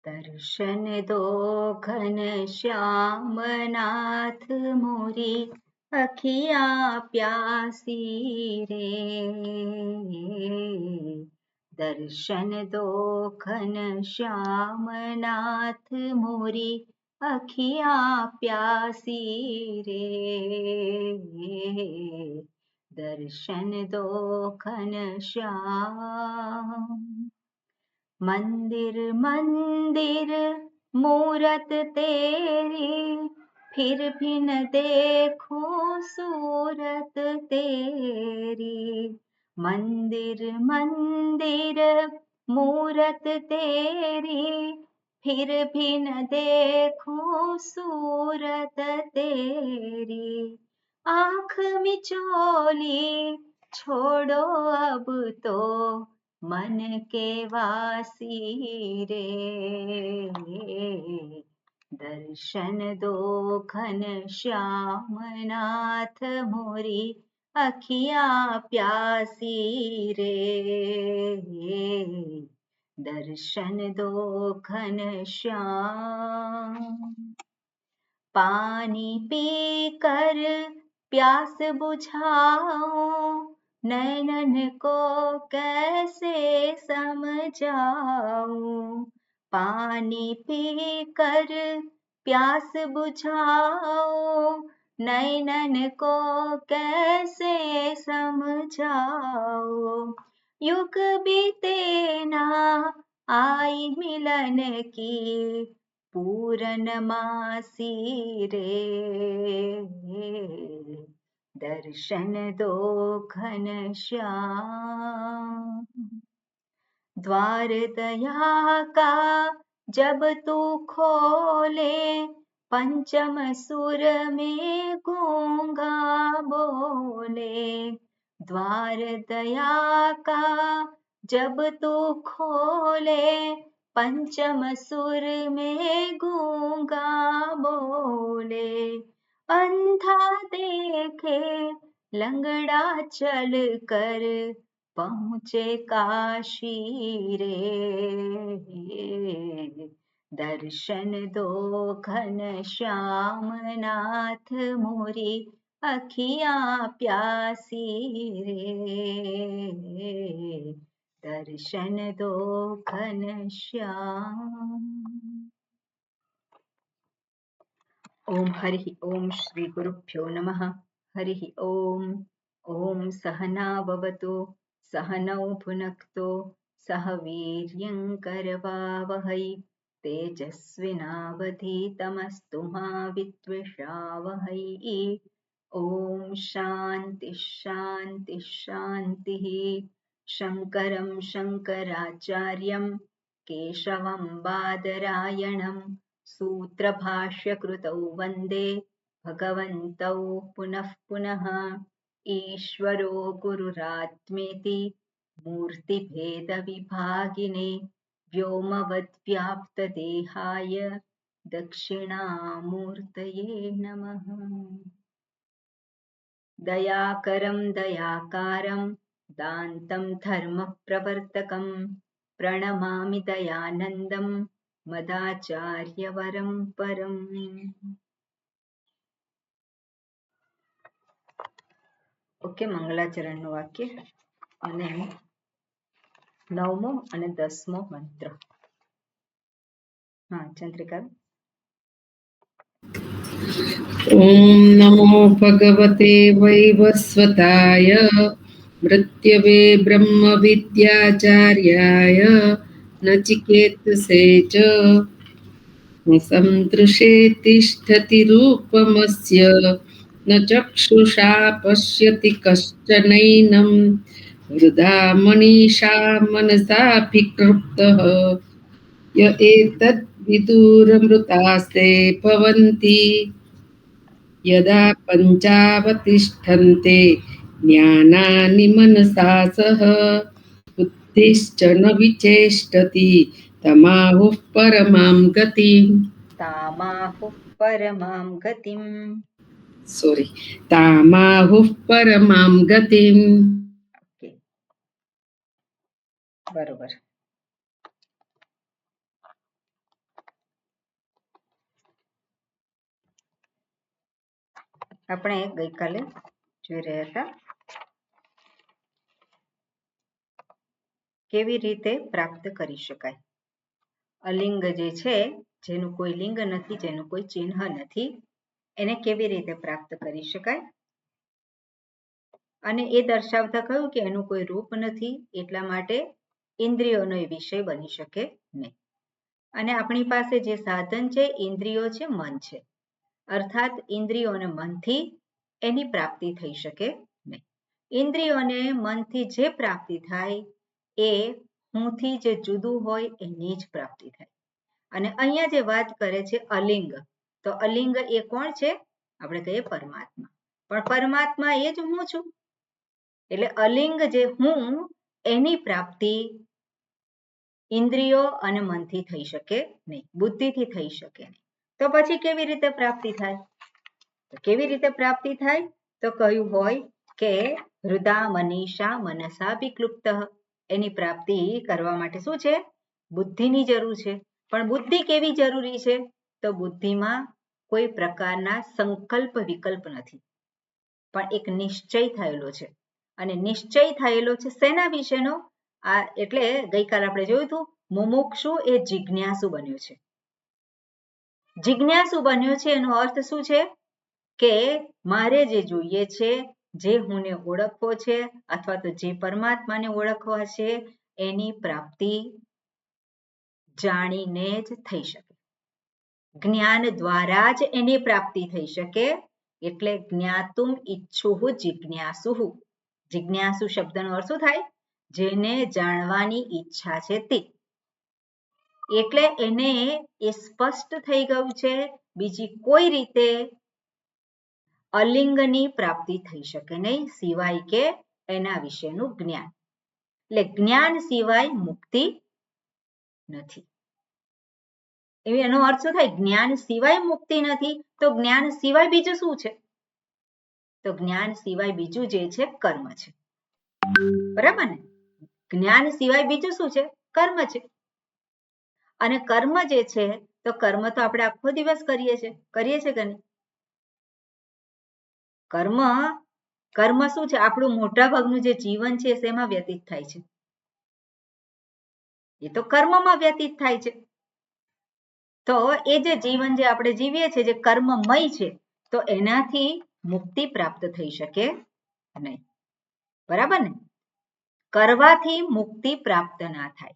दर्शन दो घनश्याम नाथ मोरी अखिया प्यासी रे। दर्शन दो घनश्याम नाथ मोरी अखिया प्यासी रे। दर्शन दो घनश्याम। मंदिर मंदिर मूरत तेरी, फिर भी न देखूं सूरत तेरी। मंदिर मंदिर मूरत तेरी, फिर भी न देखूं सूरत तेरी। आँख मिचोली छोड़ो अब तो मन के वासी रे। दर्शन दो घनश्याम नाथ मोरी अखिया प्यासी रे। दर्शन दो घनश्याम। पानी पीकर प्यास बुझाऊं, नैनन को कैसे समझाऊं। पानी पीकर प्यास बुझाऊं, नैनन को कैसे समझाऊं। युग बीते ना आई मिलन की पूरनमासी रे। दर्शन दो घनश्याम। द्वार दया का जब तू खोले, पंचम सुर में गूंगा बोले। द्वार दया का जब तू खोले, पंचम सुर में गूंगा बोले। अंधा देखे लंगड़ा चल कर पहुँचे काशी रे। दर्शन दो घनश्याम नाथ मोरी अखिया प्यासी रे। दर्शन दो घनश्याम। ओम हरि ओम श्री गुरुभ्यो नमः। हरि ओम। ओम सहना भवतु सहनौ भुनक्तु सह वीर्यं करवावहै तेजस्विनावधीतमस्तु मा विद्विषावहै। ओम शांति शांति शांतिः। शंकरं शंकराचार्यं केशवं बादरायणं सूत्रभाष्यकृतौ वन्दे भगवन्तौ पुनः पुनः। ईश्वरो गुरुरात्मेति मूर्तिभेदविभागिने व्योमवद्व्याप्तदेहाय दक्षिणामूर्तये नमः। दयाकरं दयाकारं दान्तं धर्मप्रवर्तकं प्रणमामि दयानन्दं मदाचार्यवरं परम्। ओके, मंगलाचरणનું વાક્ય અને 9મો અને 10મો મંત્ર. હા, ચંદ્રિકા. ओम नमो भगवते वैवस्वताय मृत्यवे ब्रह्म विद्याचार्याय नचिकेतसे च संतृषे तिष्ठति रूपमस्य न चक्षुषा पश्यति कश्चनैनं हृदा मनीषा मनसाभिकृप्तः य एतद्विदुरमृतास्ते भवन्ति यदा पञ्चावतिष्ठन्ते ज्ञानानि मनसा सह बुद्धिश्च न विचेष्टति तमाहुः परमां गतिम्। तामाहुः परमां गतिम्. तामाहुः परमां गतिम्. ओके, बरोबर. આપણે ગઈકાલે જોઈ રહ્યા હતા કેવી રીતે પ્રાપ્ત કરી શકાય અલિંગ જે છે, જેનું કોઈ લિંગ નથી, જેનું કોઈ ચિહ્ન નથી, એને કેવી રીતે પ્રાપ્ત કરી શકાય અને એ દર્શાવતા કહ્યું કે એનું કોઈ રૂપ નથી, એટલા માટે ઇન્દ્રિયોનો એ વિષય બની શકે નહીં. અને આપણી પાસે જે સાધન છે, ઇન્દ્રિયો છે, મન છે, અર્થાત ઇન્દ્રિયો અને મનથી એની પ્રાપ્તિ થઈ શકે નહીં. ઇન્દ્રિયોને મનથી જે પ્રાપ્તિ થાય એ હુંથી જે જુદું હોય એની જ પ્રાપ્તિ થાય. અને અહીંયા જે વાત કરે છે અલિંગ, તો અલિંગ એ કોણ છે? આપણે કહીએ પરમાત્મા. પણ પરમાત્મા એ જ હું છું. એટલે અલિંગ જે હું, એની પ્રાપ્તિ ઇન્દ્રિયો અને મનથી થઈ શકે નહીં, બુદ્ધિથી થઈ શકે નહીં. તો પછી કેવી રીતે પ્રાપ્તિ થાય? કેવી રીતે પ્રાપ્તિ થાય? તો કહ્યું હોય કે હૃદા મનીષા મનસા વિક્લુપ્ત. એની પ્રાપ્તિ કરવા માટે શું છે? બુદ્ધિની જરૂર છે. પણ બુદ્ધિ કેવી જરૂરી છે? તો બુદ્ધિમાં કોઈ પ્રકારના સંકલ્પ વિકલ્પ નથી, પણ એક નિશ્ચય થયેલો છે. અને નિશ્ચય થયેલો છે શેના વિશેનો? એટલે ગઈકાલે આપણે જોયું હતું, મુમુક્ષુ એ જિજ્ઞાસુ બન્યો છે. જિજ્ઞાસુ બન્યો છે એનો અર્થ શું છે? કે મારે જે જોઈએ છે, જે હુંને ઓળખવો છે, અથવા તો જે પરમાત્માને ઓળખવા છે, એની પ્રાપ્તિ જાણીને જ થઈ શકે. જ્ઞાન દ્વારા જ એની પ્રાપ્તિ થઈ શકે. એટલે જ્ઞાતુમ ઈચ્છુઃ જિજ્ઞાસુ. જિજ્ઞાસુ શબ્દનો અર્થ શું થાય? જેને જાણવાની ઈચ્છા છે તે. એટલે એને એ સ્પષ્ટ થઈ ગયું છે, બીજી કોઈ રીતે અલિંગની પ્રાપ્તિ થઈ શકે નહીં, સિવાય કે એના વિશેનું જ્ઞાન. એટલે જ્ઞાન સિવાય મુક્તિ નથી. એનો અર્થ શું થાય? જ્ઞાન સિવાય મુક્તિ નથી, તો જ્ઞાન સિવાય બીજું શું છે? તો જ્ઞાન સિવાય બીજું જે છે કર્મ છે. બરાબર ને? જ્ઞાન સિવાય બીજું શું છે? કર્મ છે. અને કર્મ જે છે, તો કર્મ તો આપણે આખો દિવસ કરીએ છીએ કે નહીં? કર્મ શું છે? આપણું મોટા ભાગનું જે જીવન છે શેમાં વ્યતીત થાય છે? એ તો કર્મમાં વ્યતીત થાય છે. તો એ જે જીવન જે આપણે જીવીએ છીએ, જે કર્મમય છે, તો એનાથી મુક્તિ પ્રાપ્ત થઈ શકે નહીં. બરાબર ને? કરવાથી મુક્તિ પ્રાપ્ત ના થાય,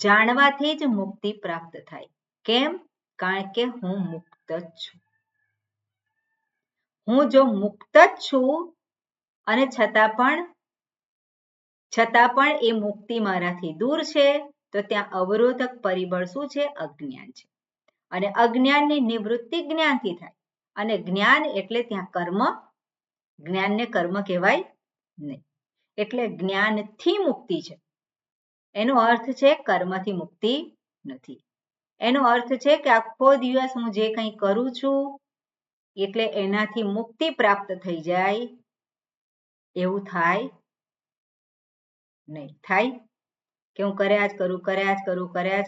જાણવાથી જ મુક્તિ પ્રાપ્ત થાય. કેમ? કારણ કે હું મુક્ત જ છું. હું જો મુક્ત જ છું અને છતાં પણ એ મુક્તિ મારાથી દૂર છે, તો ત્યાં અવરોધક પરિબળ શું છે? અજ્ઞાન છે. અને અજ્ઞાનની નિવૃત્તિ જ્ઞાનથી થાય. અને જ્ઞાન એટલે ત્યાં કર્મ. જ્ઞાનને કર્મ કહેવાય નહીં. એટલે જ્ઞાનથી મુક્તિ છે. એનો અર્થ છે કર્મથી મુક્તિ નથી. એનો અર્થ છે કે આખો દિવસ હું જે કંઈ કરું છું, એટલે એનાથી મુક્તિ પ્રાપ્ત થઈ જાય એવું થાય નહીં. થાય કે હું કર્યા જ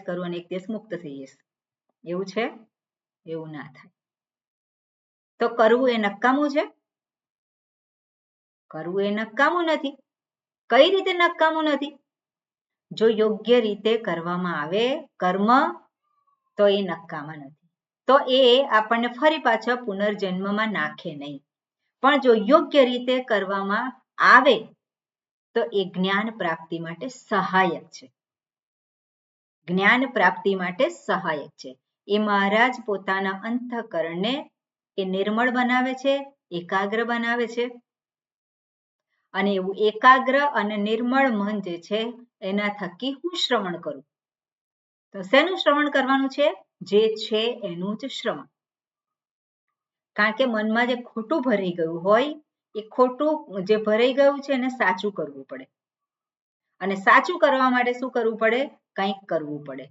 કરું અને એક દિવસ મુક્ત થઈ જઈશ, એવું છે? એવું ના થાય. તો કરવું એ નકામું છે? કરવું એ નકામું નથી. કઈ રીતે નકામું નથી? જો યોગ્ય રીતે કરવામાં આવે કર્મ, તો એ નકામા નથી. તો એ આપણને ફરી પાછા પુનર્જન્મમાં નાખે નહીં. પણ જો યોગ્ય રીતે કરવામાં આવે તો એ જ્ઞાન પ્રાપ્તિ માટે સહાયક છે. જ્ઞાન પ્રાપ્તિ માટે સહાયક છે. એ મહારાજ પોતાના અંતઃકરણને એ નિર્મળ બનાવે છે, એકાગ્ર બનાવે છે. અને એવું એકાગ્ર અને નિર્મળ મન જે છે, એના થકી હું શ્રવણ કરું. તો શેનું શ્રવણ કરવાનું છે? જે છે એનું જ શ્રવણ. કારણ કે મનમાં જે ખોટું ભરાઈ ગયું હોય, એ ખોટું જે ભરાઈ ગયું છે એને સાચું કરવું પડે. અને સાચું કરવા માટે શું કરવું પડે? કંઈક કરવું પડે.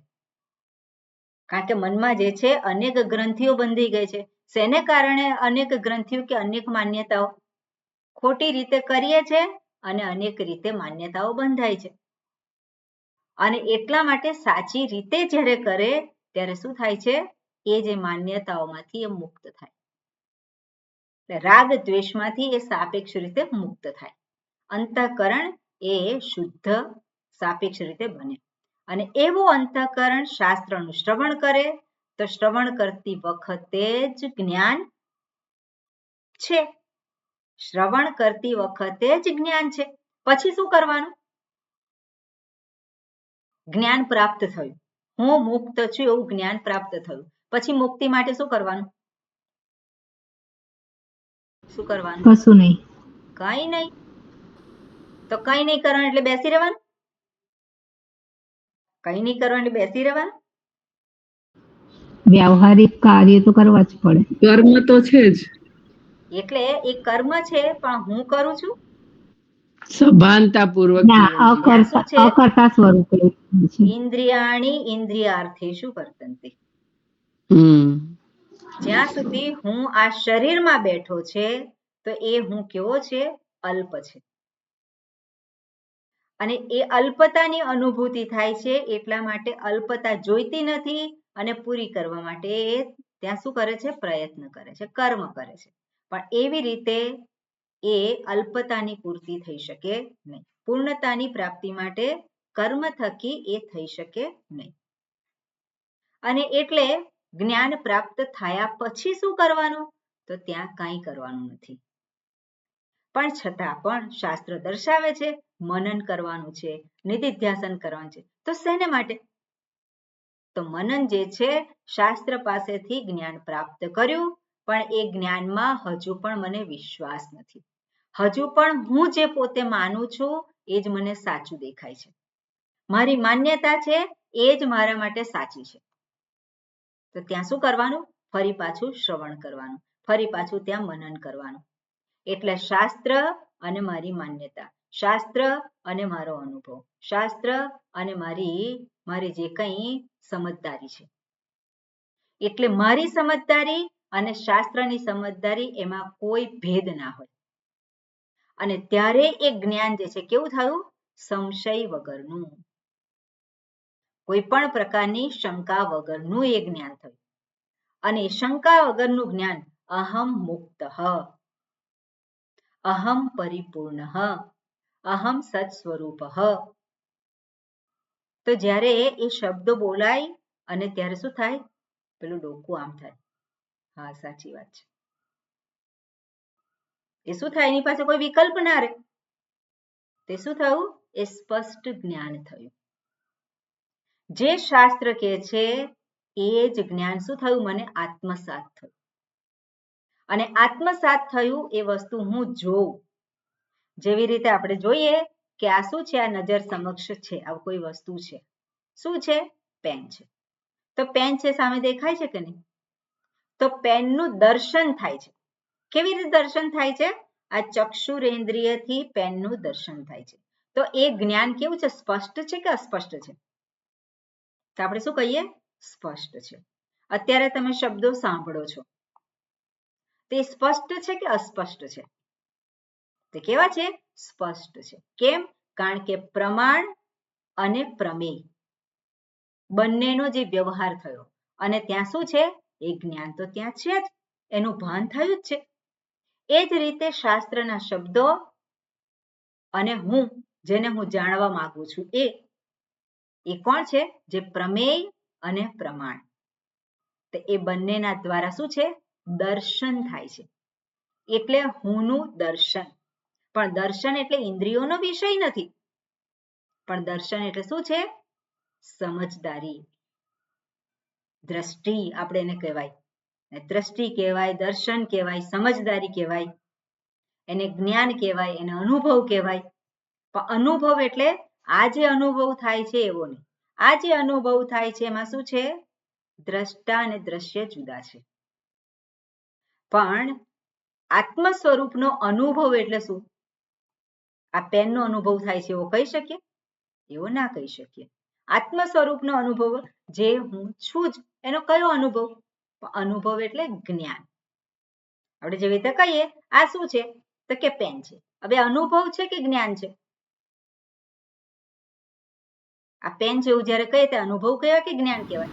કારણ કે મનમાં જે છે અનેક ગ્રંથિઓ બંધી ગઈ છે. શેને કારણે અનેક ગ્રંથિઓ કે અનેક માન્યતાઓ? ખોટી રીતે કરીએ છે અને અનેક રીતે માન્યતાઓ બંધાય છે. અને એટલા માટે સાચી રીતે જ્યારે કરે ત્યારે શું થાય છે? એ જે માન્યતાઓમાંથી એ મુક્ત થાય. એટલે રાગ દ્વેષમાંથી એ સાપેક્ષ રીતે મુક્ત થાય. અંતઃકરણ એ શુદ્ધ સાપેક્ષ રીતે બને. અને એવું અંતઃકરણ શાસ્ત્રનું શ્રવણ કરે તો શ્રવણ કરતી વખતે જ જ્ઞાન છે. શ્રવણ કરતી વખતે જ જ્ઞાન છે. પછી શું કરવાનું? જ્ઞાન પ્રાપ્ત થયું, હું મુક્ત છું એવું જ્ઞાન પ્રાપ્ત થયું. પછી મુક્તિ માટે શું કરવાનું? શું કરવાનું? કશું નહીં. કઈ નહીં. તો કઈ નહીં કરવાનું એટલે બેસી રહેવાનું? કઈ નહીં કરવાનું એટલે બેસી રહેવાનું? વ્યવહારિક કાર્ય તો કરવા જ પડે. કર્મ તો છે જ. એટલે એ કર્મ છે પણ હું કરું છું સભાનતા પૂર્વક. ના, અકર્તા સ્વરૂપે છે. ઇન્દ્રિયાણી ઇન્દ્રિયાર્થેષુ વર્તન્તે. જ્યાં સુધી હું આ શરીરમાં બેઠો છે તો એ હું કેવો છે? અલ્પ છે. અને એ અલ્પતાની અનુભૂતિ થાય છે એટલા માટે અલ્પતા જોઈતી નથી અને પૂરી કરવા માટે ત્યાં શું કરે છે? પ્રયત્ન કરે છે, કર્મ કરે છે. પણ એવી રીતે એ અલ્પતાની પૂર્તિ થઈ શકે નહીં. પૂર્ણતાની પ્રાપ્તિ માટે કર્મ થકી એ થઈ શકે નહીં. અને એટલે જ્ઞાન પ્રાપ્ત થયા પછી શું કરવાનું? તો ત્યાં કાંઈ કરવાનું નથી. પણ છતાં પણ શાસ્ત્ર દર્શાવે છે મનન કરવાનું છે, નિધિધ્યાસન કરવાનું છે. તો શેને માટે? તો મનન જે છે શાસ્ત્ર પાસેથી જ્ઞાન પ્રાપ્ત કર્યું પણ એ જ્ઞાનમાં હજુ પણ મને વિશ્વાસ નથી. હજુ પણ હું જે પોતે માનું છું એ જ મને સાચું દેખાય છે. મારી માન્યતા છે એ જ મારા માટે સાચી છે. તો ત્યાં શું કરવાનું? ફરી પાછું શ્રવણ કરવાનું, ફરી પાછું ત્યાં મનન કરવાનું. એટલે શાસ્ત્ર અને મારી માન્યતા, શાસ્ત્ર અને મારો અનુભવ, શાસ્ત્ર અને મારી જે કંઈ સમજદારી છે. એટલે મારી સમજદારી અને શાસ્ત્રની સમજદારી એમાં કોઈ ભેદ ના હોય. અને ત્યારે એ જ્ઞાન જે છે કેવું થયું? સંશય વગરનું, કોઈ પણ પ્રકારની શંકા વગરનું એ જ્ઞાન થયું. અને શંકા વગરનું જ્ઞાન અહમ મુક્ત, અહમ પરિપૂર્ણ, અહમ સત સ્વરૂપ. તો જ્યારે એ શબ્દો બોલાય અને ત્યારે શું થાય? પેલું ડોકું આમ થાય. હા, સાચી વાત છે. એ શું થાય? એની પાસે કોઈ વિકલ્પ ના રહે. તે શું થયું? એ સ્પષ્ટ જ્ઞાન થયું. જે શાસ્ત્ર કહે છે એ જ જ્ઞાન શું થયું? મને આત્મસાત થયું. અને આત્મસાત થયું એ વસ્તુ હું જોઉં. જેવી રીતે આપણે જોઈએ કે આ શું છે? આ નજર સમક્ષ છે, આ કોઈ વસ્તુ છે. શું છે? પેન છે. તો પેન છે સામે દેખાય છે કે નહીં? તો પેનનું દર્શન થાય છે. કેવી રીતે દર્શન થાય છે? આ ચક્ષુરેન્દ્રિયથી પેનનું દર્શન થાય છે. તો એ જ્ઞાન કેવું છે? સ્પષ્ટ છે કે અસ્પષ્ટ છે? તો આપણે શું કહીએ? સ્પષ્ટ છે. અત્યારે તમે શબ્દો સાંભળો છો તે સ્પષ્ટ છે કે અસ્પષ્ટ છે? તે કેવા છે? સ્પષ્ટ છે. કેમ? કારણ કે પ્રમાણ અને પ્રમેય બંનેનો જે વ્યવહાર થયો અને ત્યાં શું છે? એ જ્ઞાન તો ત્યાં છે જ, એનું ભાન થયું જ છે. એ જ રીતે શાસ્ત્રના શબ્દો અને હું જેને હું જાણવા માંગુ છું એ કોણ છે? જે પ્રમેય અને પ્રમાણ. તો એ બંનેના દ્વારા શું છે? દર્શન થાય છે. એટલે હુંનું દર્શન. પણ દર્શન એટલે ઇન્દ્રિયોનો વિષય નથી. પણ દર્શન એટલે શું છે? સમજદારી, દ્રષ્ટિ આપણે એને કહેવાય. દ્રષ્ટિ કહેવાય, દર્શન કહેવાય, સમજદારી કહેવાય, એને જ્ઞાન કહેવાય, એને અનુભવ કહેવાય. પણ અનુભવ એટલે આ જે અનુભવ થાય છે એવો નહીં. આ જે અનુભવ થાય છે એમાં શું છે? દ્રષ્ટા અને દ્રશ્ય જુદા છે. પણ આત્મ સ્વરૂપનો અનુભવ એટલે શું? આ પેનનો અનુભવ થાય છે એવો કહી શકીએ? એવો ના કહી શકીએ. આત્મ સ્વરૂપનો અનુભવ જે હું છું જ એનો કયો અનુભવ? અનુભવ એટલે જ્ઞાન. આપણે જેવી રીતે કહીએ આ શું છે? તો કે પેન છે. હવે અનુભવ છે કે જ્ઞાન છે? આ પેન છે એવું જ્યારે કહીએ તો અનુભવ કહેવાય કે જ્ઞાન કહેવાય?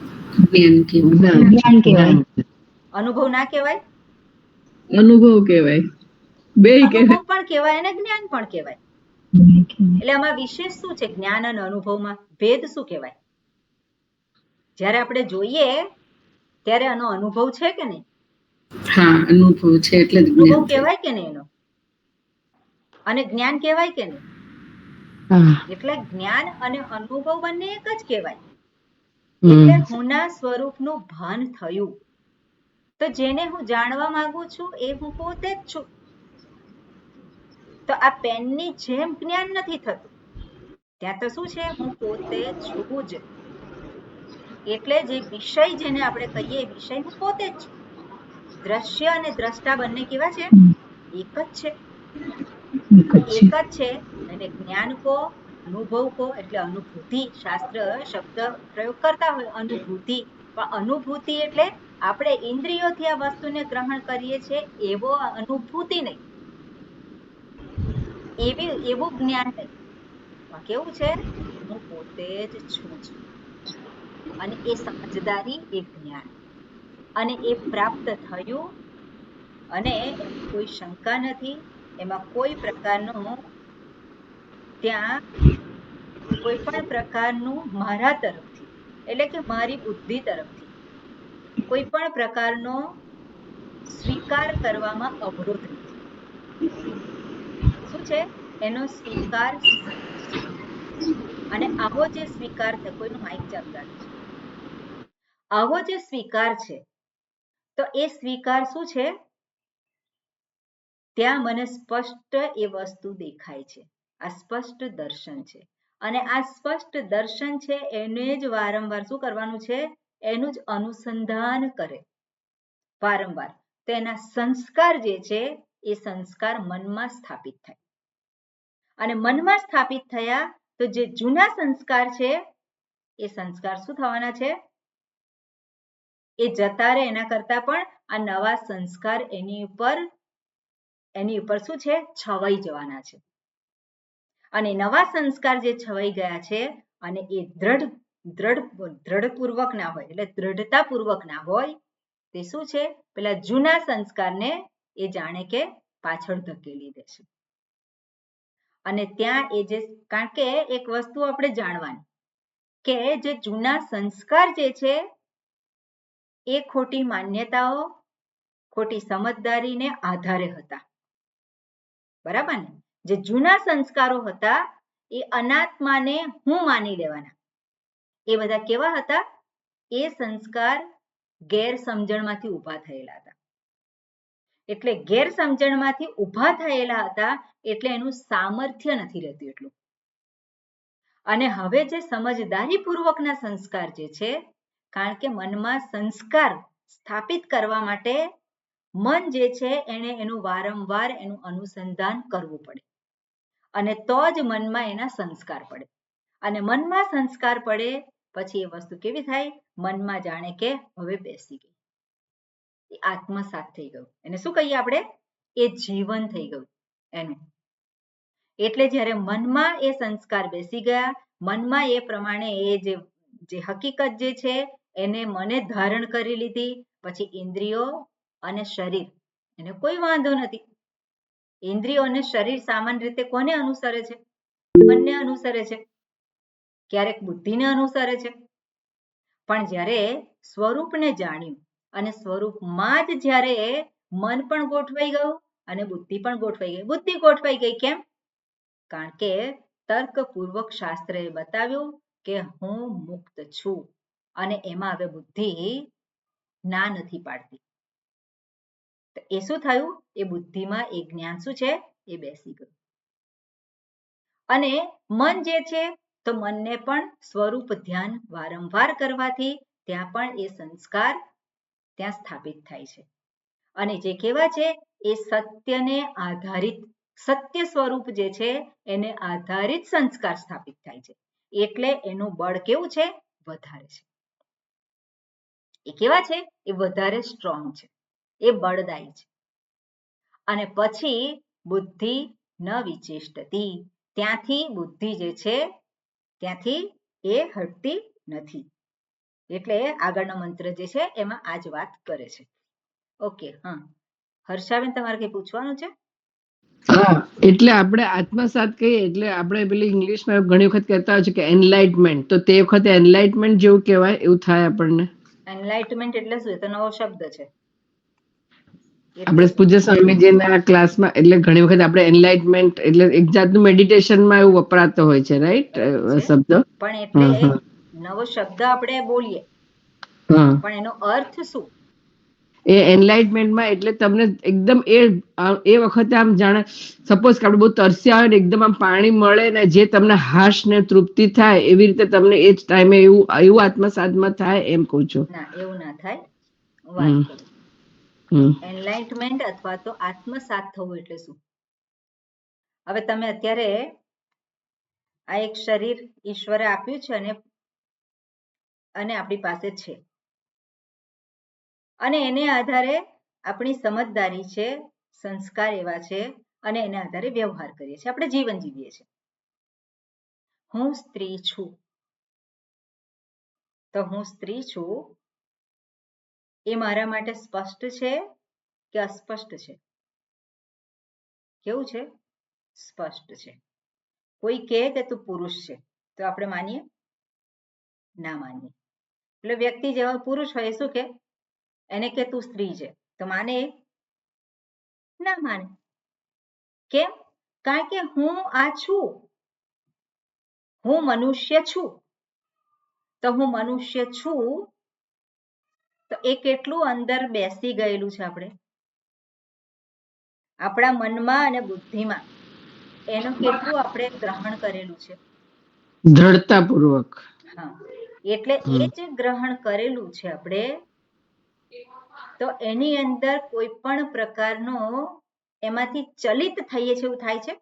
જ્ઞાન કહેવાય. અનુભવ ના કહેવાય? અનુભવ કહેવાય, બેય કહેવાય. અનુભવ પણ કહેવાય અને જ્ઞાન પણ કહેવાય. એટલે આમાં વિશેષ શું છે? જ્ઞાન અને અનુભવમાં ભેદ શું કહેવાય? જ્યારે આપણે જોઈએ ત્યારે આનો અનુભવ છે કે નહીં? હા, અનુભવ છે એટલે જ અનુભવ જ્ઞાન છે. કહેવાય કે નહીં એનો? અને જ્ઞાન કહેવાય કે નહીં? હા. એટલે જ્ઞાન અને અનુભવ બંને એક જ કહેવાય. હમ. એટલે હુંના સ્વરૂપનું ભાન થયું. તો જેને હું જાણવા માંગુ છું એ હું પોતે જ છું. તો આ પેનની જેમ જ્ઞાન નથી થતું. ત્યાં તો શું છે? હું પોતે છું જ. એટલે જે વિષય જેને આપણે કહીએ એ વિષય હું પોતે જ છું. દ્રશ્ય અને દ્રષ્ટા બંને કેવા છે? એક જ છે. એક જ છે. અને જ્ઞાન કો, અનુભવ કો, એટલે અનુભૂતિ. શાસ્ત્ર શબ્દ પ્રયોગ કરતા હોય અનુભૂતિ, પણ અનુભૂતિ એટલે આપણે ઇન્દ્રિયોથી આ વસ્તુને ગ્રહણ કરીએ છીએ એવો અનુભૂતિ નહીં, એવું જ્ઞાન નહીં. પણ કેવું છે? હું પોતે જ છું. અને એ સમજદારી, એ જ્ઞાન, અને એ પ્રાપ્ત થયું. અને એમાં કોઈ શંકા નથી, એમાં કોઈ પ્રકારનું ત્યાં કોઈ પણ પ્રકારનું મારા તરફથી એટલે કે મારી બુદ્ધિ તરફથી કોઈ પણ પ્રકારનો સ્વીકાર કરવામાં અવરોધ નથી. શું છે? એનો સ્વીકાર સહજ છે. અને આવો જે સ્વીકાર છે, કોઈનું માઇક ચાલુ રાખે છે, આવો જે સ્વીકાર છે, તો એ સ્વીકાર શું છે? ત્યાં મને સ્પષ્ટ એ વસ્તુ દેખાય છે. આ સ્પષ્ટ દર્શન છે. અને આ સ્પષ્ટ દર્શન છે એને જ વારંવાર શું કરવાનું છે? એનું જ અનુસંધાન કરે વારંવાર. તો એના સંસ્કાર જે છે એ સંસ્કાર મનમાં સ્થાપિત થાય. અને મનમાં સ્થાપિત થયા તો જે જૂના સંસ્કાર છે એ સંસ્કાર શું થવાના છે? એ જતા રહે. એના કરતા પણ આ નવા સંસ્કાર એની ઉપર શું છે? છવાઈ જવાના છે. અને નવા સંસ્કાર જે છવાઈ ગયા છે અને એ દ્રઢપૂર્વક ના હોય, એટલે દ્રઢતાપૂર્વક ના હોય, તે શું છે? પેલા જૂના સંસ્કારને એ જાણે કે પાછળ ધકેલી દે છે. અને ત્યાં એ જે, કારણ કે એક વસ્તુ આપણે જાણવાની કે જે જૂના સંસ્કાર જે છે એ ખોટી માન્યતાઓ, ખોટી સમજદારીને આધારે હતા. બરાબર ને? જે જૂના સંસ્કારો હતા એ અનાત્માને હું માની લેવાના. એ બધા કેવા હતા? એ સંસ્કાર ગેરસમજણમાંથી ઊભા થયેલા હતા. એટલે ગેરસમજણમાંથી ઊભા થયેલા હતા એટલે એનું સામર્થ્ય નથી રહેતું એટલું. અને હવે જે સમજદારીપૂર્વકના સંસ્કાર જે છે, કારણ કે મનમાં સંસ્કાર સ્થાપિત કરવા માટે મન જે છે એને એનું વારંવાર એનું અનુસંધાન કરવું પડે. અને તો જ મનમાં એના સંસ્કાર પડે. અને મનમાં સંસ્કાર પડે પછી એ વસ્તુ કેવી થાય? મનમાં જાણે કે હવે બેસી ગઈ, એ આત્મસાત થઈ ગયું. એને શું કહીએ આપણે? એ જીવન થઈ ગયું એનું. એટલે જ્યારે મનમાં એ સંસ્કાર બેસી ગયા, મનમાં એ પ્રમાણે એ જે હકીકત જે છે એને મને ધારણ કરી લીધી, પછી ઇન્દ્રિયો અને શરીર એને કોઈ વાંધો નથી. ઇન્દ્રિયો અને શરીર સામાન્ય રીતે કોને અનુસરે છે? બંને અનુસરે છે. ક્યારેક બુદ્ધિને અનુસરે છે. પણ જ્યારે સ્વરૂપને જાણ્યું અને સ્વરૂપમાં જ જ્યારે મન પણ ગોઠવાઈ ગયું અને બુદ્ધિ પણ ગોઠવાઈ ગઈ. બુદ્ધિ ગોઠવાઈ ગઈ કેમ? કારણ કે તર્કપૂર્વક શાસ્ત્રએ બતાવ્યું કે હું મુક્ત છું. અને એમાં હવે બુદ્ધિ ના નથી પાડતી. તો એ શું થયું? એ બુદ્ધિમાં એ જ્ઞાન શું છે? એ બેસી ગયું. અને મન જે છે તો મનને પણ સ્વરૂપ ધ્યાન વારંવાર કરવાથી ત્યાં પણ એ સંસ્કાર ત્યાં સ્થાપિત થાય છે. અને જે કેવા છે એ સત્યને આધારિત, સત્ય સ્વરૂપ જે છે એને આધારિત સંસ્કાર સ્થાપિત થાય છે. એટલે એનું બળ કેવું છે? વધારે છે. એ કેવા છે? એ વધારે સ્ટ્રોંગ છે, એ બળદાયી છે. અને પછી બુદ્ધિ ન વિચેષ્ટતી, ત્યાંથી બુદ્ધિ જે છે ત્યાંથી એ હટતી નથી. એટલે આગળનો મંત્ર જે છે એમાં આ જ વાત કરે છે. ઓકે, હા. હર્ષાબેન તમારે કઈ પૂછવાનું છે? હા, એટલે આપણે આત્મસાત કહીએ એટલે આપણે પેલી ઇંગ્લિશમાં ઘણી વખત કહેતા હોય છે કે એનલાઇટમેન્ટ, તો તે વખતે એનલાઇટમેન્ટ જેવું કહેવાય એવું થાય આપણને. એનલાઇટમેન્ટ એટલે શું? એ તો નવો શબ્દ છે. આપણે પૂજ્ય સ્વામીજીના ક્લાસમાં એટલે ઘણી વખત આપણે એનલાઇટમેન્ટ એટલે એક જાતનું મેડિટેશનમાં એવું વપરાતો હોય છે, રાઈટ? શબ્દ. પણ એટલે નવો શબ્દ આપણે બોલીએ હા, પણ એનો અર્થ શું? એ એનલાઇટમેન્ટમાં એટલે તમને એકદમ એ વખતે આમ જાણે સપોઝ કે આપણે બહુ તરસ્યા હોય ને એકદમ આમ પાણી મળે ને જે તમને હાશ ને તૃપ્તિ થાય એવી રીતે તમને એ જ ટાઈમે એવું આત્મસાતમાં થાય એમ કહું છું. ના, એવું ના થાય. હું વાત કરું. એનલાઇટમેન્ટ અથવા તો આત્મસાત થવું એટલે શું? હવે તમે અત્યારે આ એક શરીર ઈશ્વરે આપ્યું છે અને આપણી પાસે છે, અને એને આધારે આપણી સમજદારી છે, સંસ્કાર એવા છે, અને એને આધારે વ્યવહાર કરીએ છીએ, આપણે જીવન જીવીએ છીએ. હું સ્ત્રી છું તો હું સ્ત્રી છું એ મારા માટે સ્પષ્ટ છે કે અસ્પષ્ટ છે? કેવું છે? સ્પષ્ટ છે. કોઈ કહે કે તું પુરુષ છે તો આપણે માનીએ? ના માનીએ. એટલે વ્યક્તિ જેવા પુરુષ હોય શું કે એને કે તું સ્ત્રી છે તો માને? ના માને. કેમ? કારણ કે હું આ છું, હું મનુષ્ય છું. તો હું મનુષ્ય છું તો એ કેટલું અંદર બેસી ગયેલું છે આપણા મનમાં અને બુદ્ધિમાં એનું કેટલું આપણે ગ્રહણ કરેલું છે? દ્રઢતાપૂર્વક. હા, એટલે એ જે ગ્રહણ કરેલું છે આપણે, તો એની અંદર કોઈ પણ પ્રકારનો એમાંથી ચલિત થઈએ છે એવું થાય છે?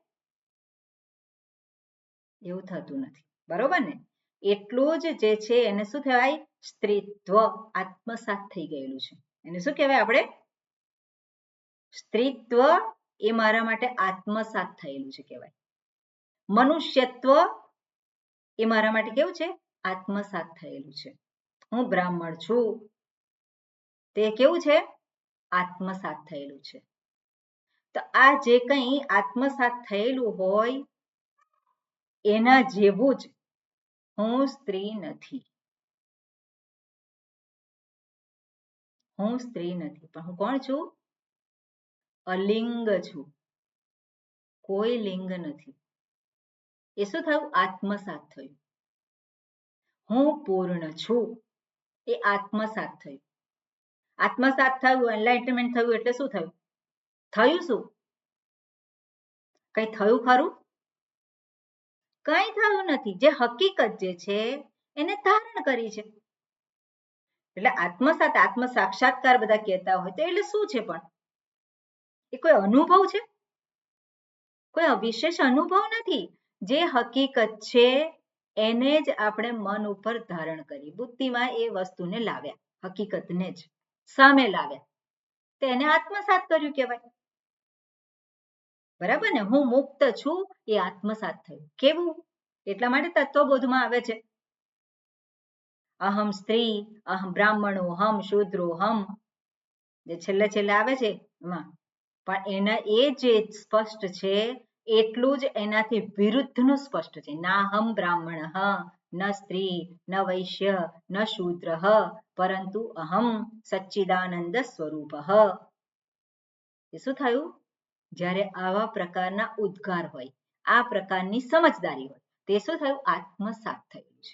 એવું થતું નથી, બરોબર ને? એટલું જ જે છે એને શું કહેવાય? સ્ત્રીત્વ આત્મસાત થઈ ગયેલું છે. એને શું કહેવાય આપણે? સ્ત્રીત્વ એ મારા માટે આત્મસાત થયેલું છે કહેવાય. મનુષ્યત્વ એ મારા માટે કેવું છે? આત્મસાત થયેલું છે. હું બ્રાહ્મણ છું તે કેવું છે? આત્મસાત થયેલું છે. તો આ જે કંઈ આત્મસાત થયેલું હોય એના જેવું જ હું સ્ત્રી નથી. હું સ્ત્રી નથી, પણ હું કોણ છું? અલિંગ છું. કોઈ લિંગ નથી. એ શું થયું? આત્મસાત થયું. હું પૂર્ણ છું એ આત્મસાત થયું. આત્મસાત થયું, એનલાઇટમેન્ટ થયું એટલે શું થયું? થયું શું? કઈ થયું ખરું? કઈ થયું નથી. જે હકીકત જે છે એને ધારણ કરી છે. એટલે આત્મસાત, આત્મ સાક્ષાત્કાર બધા કહેતા હોય તો એટલે શું છે? પણ એ કોઈ અનુભવ છે? કોઈ વિશેષ અનુભવ નથી. જે હકીકત છે એને જ આપણે મન ઉપર ધારણ કરી, બુદ્ધિમાં એ વસ્તુને લાવ્યા, હકીકતને જ સામે લાવ્યા, તેને આત્મસાત કર્યું કહેવાય. બરાબર ને? હું મુક્ત છું એ આત્મસાત થયું. કેવું? એટલા માટે તત્વબોધમાં આવે છે અહમ સ્ત્રી, અહમ બ્રાહ્મણો, હમ શૂદ્રો, હમ જે છેલ્લે છેલ્લે આવે છે એમાં, પણ એના એ જે સ્પષ્ટ છે એટલું જ એનાથી વિરુદ્ધનું સ્પષ્ટ છે. ના હમ બ્રાહ્મણ, ન સ્ત્રી, ન વૈશ્ય, ન શૂદ્ર, પરંતુ અહમ સચ્ચિદાનંદ સ્વરૂપ. એ શું થયું? જ્યારે આવા પ્રકારના ઉદ્ગાર હોય, આ પ્રકારની સમજદારી હોય, તે શું થયું? આત્મસાત થયું છે.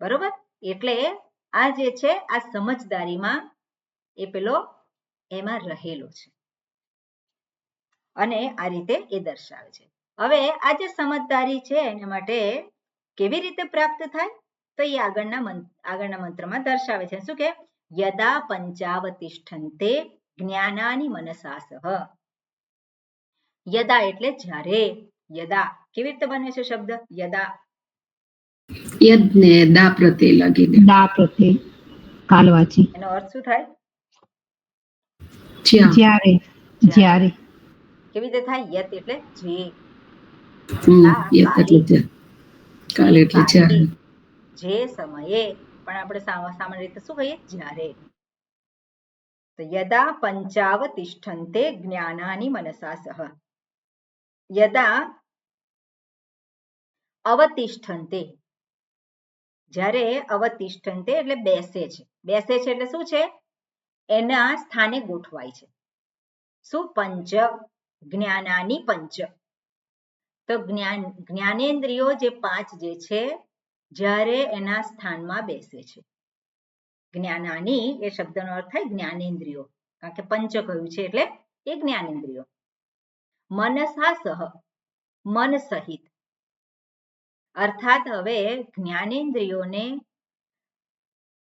બરોબર? એટલે આ જે છે આ સમજદારીમાં એ પેલો એમાં રહેલો છે અને આ રીતે એ દર્શાવે છે. હવે આ જે સમજદારી છે એના માટે કેવી રીતે પ્રાપ્ત થાય? તો એ આગળના મંત્રમાં દર્શાવે છે. શું કે? યદા પંચાવતિષ્ઠન્તે જ્ઞાનાની મનસાસહ. યદા એટલે જ્યારે. યદા કેવી રીતે બને છે શબ્દ? યદા યદને દા પ્રત્યે લાગીને. દા પ્રત્યે કાલવાચી. એનો અર્થ શું થાય? જ્યારે. જ્યારે. કેવી રીતે થાય? યત એટલે જે. યત એટલે કાલ એટલે જ્યારે. જે સમયે, પણ આપણે સામાન્ય રીતે શું કહીએ? જ્યારે. તો યદા પંચાવતિષ્ઠન્તે જ્ઞાનાની મનસા સહ, યદા અવતિષ્ઠન્તે, જ્યારે અવતિષ્ઠન્તે એટલે બેસે છે, બેસે છે એટલે શું છે, એના સ્થાને ગોઠવાય છે. શું? પંચ જ્ઞાનાની પંચ, તો જ્ઞાનેન્દ્રિયો જે 5 જે છે જ્યારે એના સ્થાનમાં બેસે છે. જ્ઞાનાની એ શબ્દનો અર્થ થાય જ્ઞાનેન્દ્રિયો, કારણ કે પંચ કહ્યું છે એટલે એ જ્ઞાનેન્દ્રિયો. મનસા સહ, મન સહિત, અર્થાત હવે જ્ઞાનેન્દ્રિયોને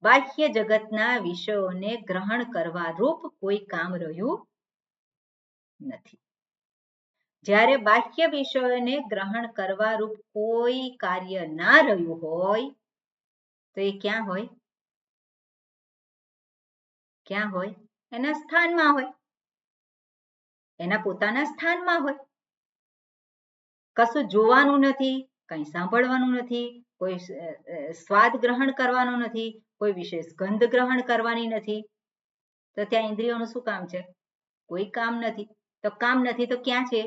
બાહ્ય જગતના વિષયોને ગ્રહણ કરવા રૂપ કોઈ કામ રહ્યું નથી. જ્યારે બાહ્ય વિષયોને ગ્રહણ કરવા રૂપ કોઈ કાર્ય ના રહ્યું હોય તો એ ક્યાં હોય? ક્યાં હોય? એના સ્થાનમાં હોય, એના પોતાના સ્થાનમાં હોય. કશું જોવાનું નથી, કંઈ સાંભળવાનું નથી, કોઈ સ્વાદ ગ્રહણ કરવાનો નથી, કોઈ વિશેષ ગંધ ગ્રહણ કરવાની નથી, તો ત્યાં ઇન્દ્રિયોનું શું કામ છે? કોઈ કામ નથી. તો કામ નથી તો ક્યાં છે?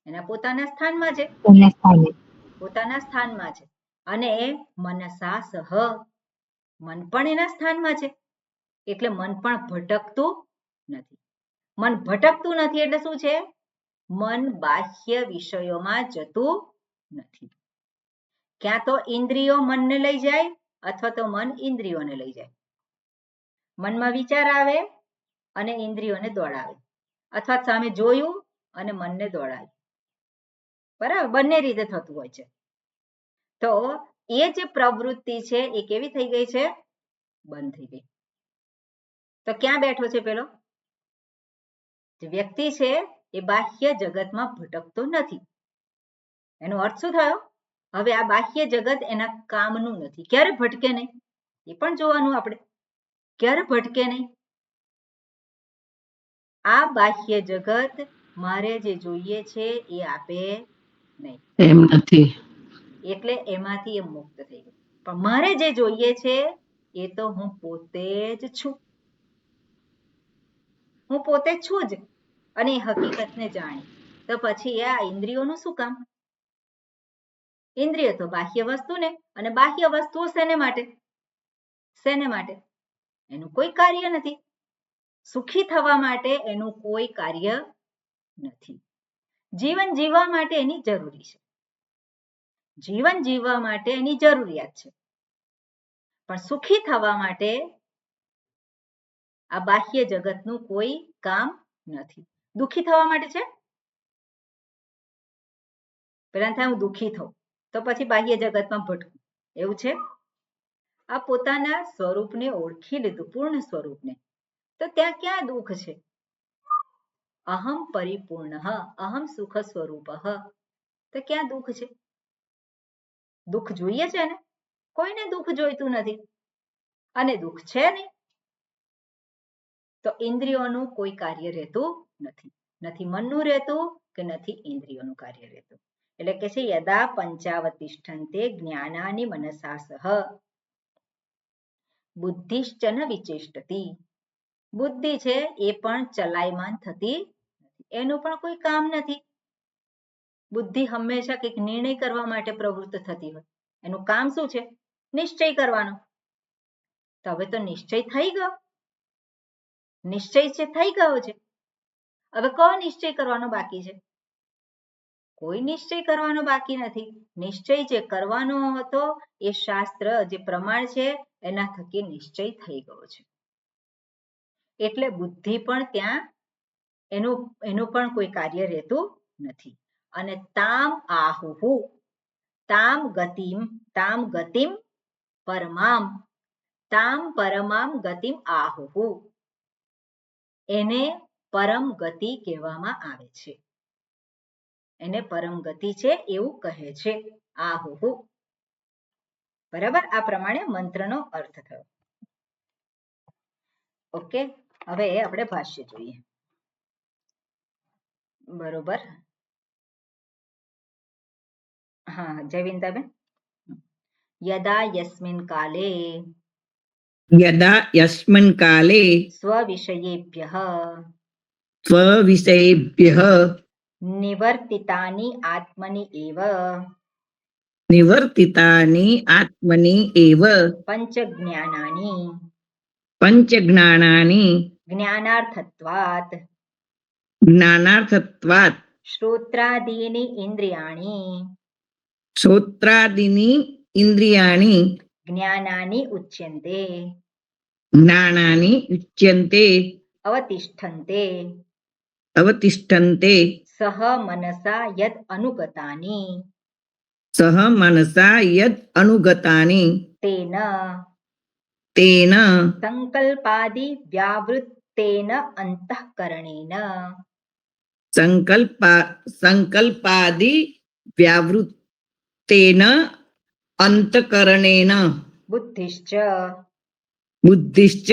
એના પોતાના સ્થાનમાં છે, પોતાના સ્થાનમાં છે. અને મનસા સહ, મન પણ એના સ્થાનમાં છે, એટલે મન પણ ભટકતું નથી. મન ભટકતું નથી એટલે શું છે? મન બાહ્ય વિષયોમાં જતું નથી. ક્યાં તો ઇન્દ્રિયો મનને લઈ જાય અથવા તો મન ઇન્દ્રિયોને લઈ જાય. મનમાં વિચાર આવે અને ઇન્દ્રિયોને દોડાવે, અથવા સામે જોયું અને મનને દોડાવે. બરાબર, બંને રીતે થતું હોય છે. તો એ જે પ્રવૃત્તિ છે એ કેવી થઈ ગઈ છે? બંધ થઈ ગઈ. તો ક્યાં બેઠો છે પેલો? જે વ્યક્તિ છે એ બાહ્ય જગતમાં ભટકતો નથી. એનો અર્થ શું થયો? હવે આ બાહ્ય જગત એના કામનું નથી. ક્યારે ભટકે નહીં એ પણ જોવાનું આપણે. ક્યારે ભટકે નહીં? આ બાહ્ય જગત મારે જે જોઈએ છે એ આપે નહીં, એમ નથી, એટલે એમાંથી એ મુક્ત થઈ ગયો. પણ મારે જે જોઈએ છે એ તો હું પોતે જ છું. હું પોતે છું જ, અને એ હકીકતને જાણી તો પછી આ ઇન્દ્રિયોનું શું કામ? ઇન્દ્રિય તો બાહ્ય વસ્તુને, અને બાહ્ય વસ્તુઓ શેને માટે? શેને માટે? એનું કોઈ કાર્ય નથી. સુખી થવા માટે એનું કોઈ કાર્ય નથી. જીવન જીવવા માટે એની જરૂરી છે, જીવન જીવવા માટે એની જરૂરિયાત છે, પણ સુખી થવા માટે આ બાહ્ય જગતનું કોઈ કામ નથી. દુઃખી થવા માટે છે? પેલા થાય હું દુઃખી થઉં તો પછી બાહ્ય જગતમાં ભટકું, એવું છે? આ પોતાના સ્વરૂપને ઓળખી લીધું, પૂર્ણ સ્વરૂપને, તો ત્યાં ક્યાં દુઃખ છે? અહમ પરિપૂર્ણ, અહમ સુખ સ્વરૂપ, તો ક્યાં દુઃખ છે? દુઃખ જોઈએ છે ને? કોઈને દુઃખ જોઈતું નથી, અને દુઃખ છે નહીં. તો ઇન્દ્રિયોનું કોઈ કાર્ય રહેતું નથી, નથી મનનું રહેતું કે નથી ઇન્દ્રિયોનું કાર્ય રહેતું. એટલે કે છે યદા પંચાવતિષ્ઠન્તે જ્ઞાનાની મનસા સહ બુદ્ધિશ્ચન વિચેષ્ટતી. બુદ્ધિ છે એ પણ ચલાયમાન થતી, એનું પણ કોઈ કામ નથી. બુદ્ધિ હંમેશા કંઈક નિર્ણય કરવા માટે પ્રવૃત્ત થતી હોય. એનું કામ શું છે? નિશ્ચય કરવાનો. તો હવે તો નિશ્ચય થઈ ગયો, નિશ્ચય છે થઈ ગયો છે. હવે કયો નિશ્ચય કરવાનો બાકી છે? કોઈ નિશ્ચય કરવાનો બાકી નથી. નિશ્ચય જે કરવાનો હતો એ શાસ્ત્ર જે પ્રમાણ છે એના થકી નિશ્ચય થઈ ગયો છે. એટલે બુદ્ધિ પણ ત્યાં એનું પણ કોઈ કાર્ય રહેતું નથી. અને તામ આહુહુ, તામ ગતિમ પરમામ, તામ પરમામ ગતિમ આહુહુ, એને પરમ ગતિ કહેવામાં આવે છે. એને પરમ ગતિ છે એવું કહે છે. આહુહુ. બરાબર, આ પ્રમાણે મંત્રનો અર્થ થયો. ઓકે, હવે આપણે ભાષ્ય જોઈએ. બરોબર, હા જયવિંદાબેન. યદા યસ્મિન કાલે યદા યસ્મિન કાલે સ્વવિષયેભ્યઃ સ્વવિષયેભ્યઃ નિવર્તિતાની આત્મનિ એવ નિવર્તિતાની આત્મની એવ પંચજ્ઞાનાની પંચજ્ઞાનાની જ્ઞાનાર્થત્વાत् જ્ઞાનાર્થત્વાत् શ્રોત્રાદીની ઇન્દ્રિયાણી શ્રોત્રાદીની ઇન્દ્રિયાણી જ્ઞાનાની ઉચ્યન્તે જ્ઞાનાની ઉચ્યન્તે અવતિષ્ઠન્તે અવતિષ્ઠન્તે સહ મનસા યદ અનુગતાની સહ મનસા યદ અનુગતાની તેન તેન સંકલ્પાદિ વ્યાવૃત્તેન અંતઃકરણેન સંકલ્પાદિ વ્યાવૃત્તેન અંતકરણેન બુદ્ધિશ્ચ બુદ્ધિશ્ચ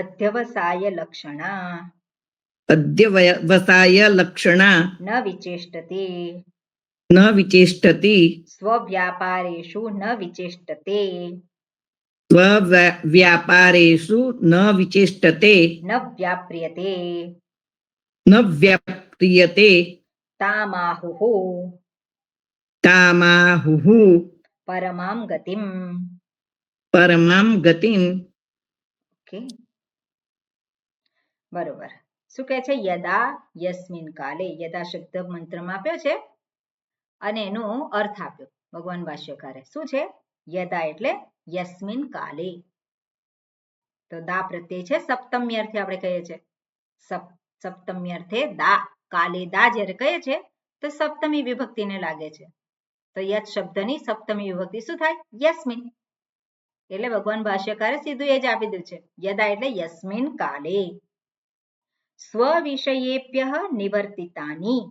અધ્યવસાય લક્ષણા અધ્યવસાય લક્ષણા ન વિચેષ્ટતે ન વિચેષ્ટતિ સ્વવ્યાપારેષુ ન વિચેષ્ટતે સ્વવ્યાપારેષુ ન વિચેષ્ટતે ન વ્યાપ્રિયતે ન વ્યાપ્રિયતે તામાહુઃ તામાહુઃ પરમામ ગતિમ. પરમામ ગતિમ. ઓકે, બરોબર. શું કહે છે? યદા યસ્મિન કાલે. યદા શબ્દ મંત્રમાં આપ્યો છે અને એનો અર્થ આપ્યો ભગવાન ભાષ્યકારે. શું છે? યદા એટલે યસ્મિન કાલે. તો દા પ્રત્યય છે સપ્તમી અર્થે આપણે કહીએ છીએ. સપ્તમી અર્થે દા, કાલે દા જ્યારે કહીએ છીએ તો સપ્તમી વિભક્તિને લાગે છે. તો યદ શબ્દની સપ્તમી વિભક્તિ શું થાય? યસ્મિન. એટલે ભગવાન ભાષ્યકારે સીધું એ જ આપી દીધું છે. યદા એટલે યસ્મિન કાલે સ્વવિષયેભ્યઃ નિવર્તિતાની.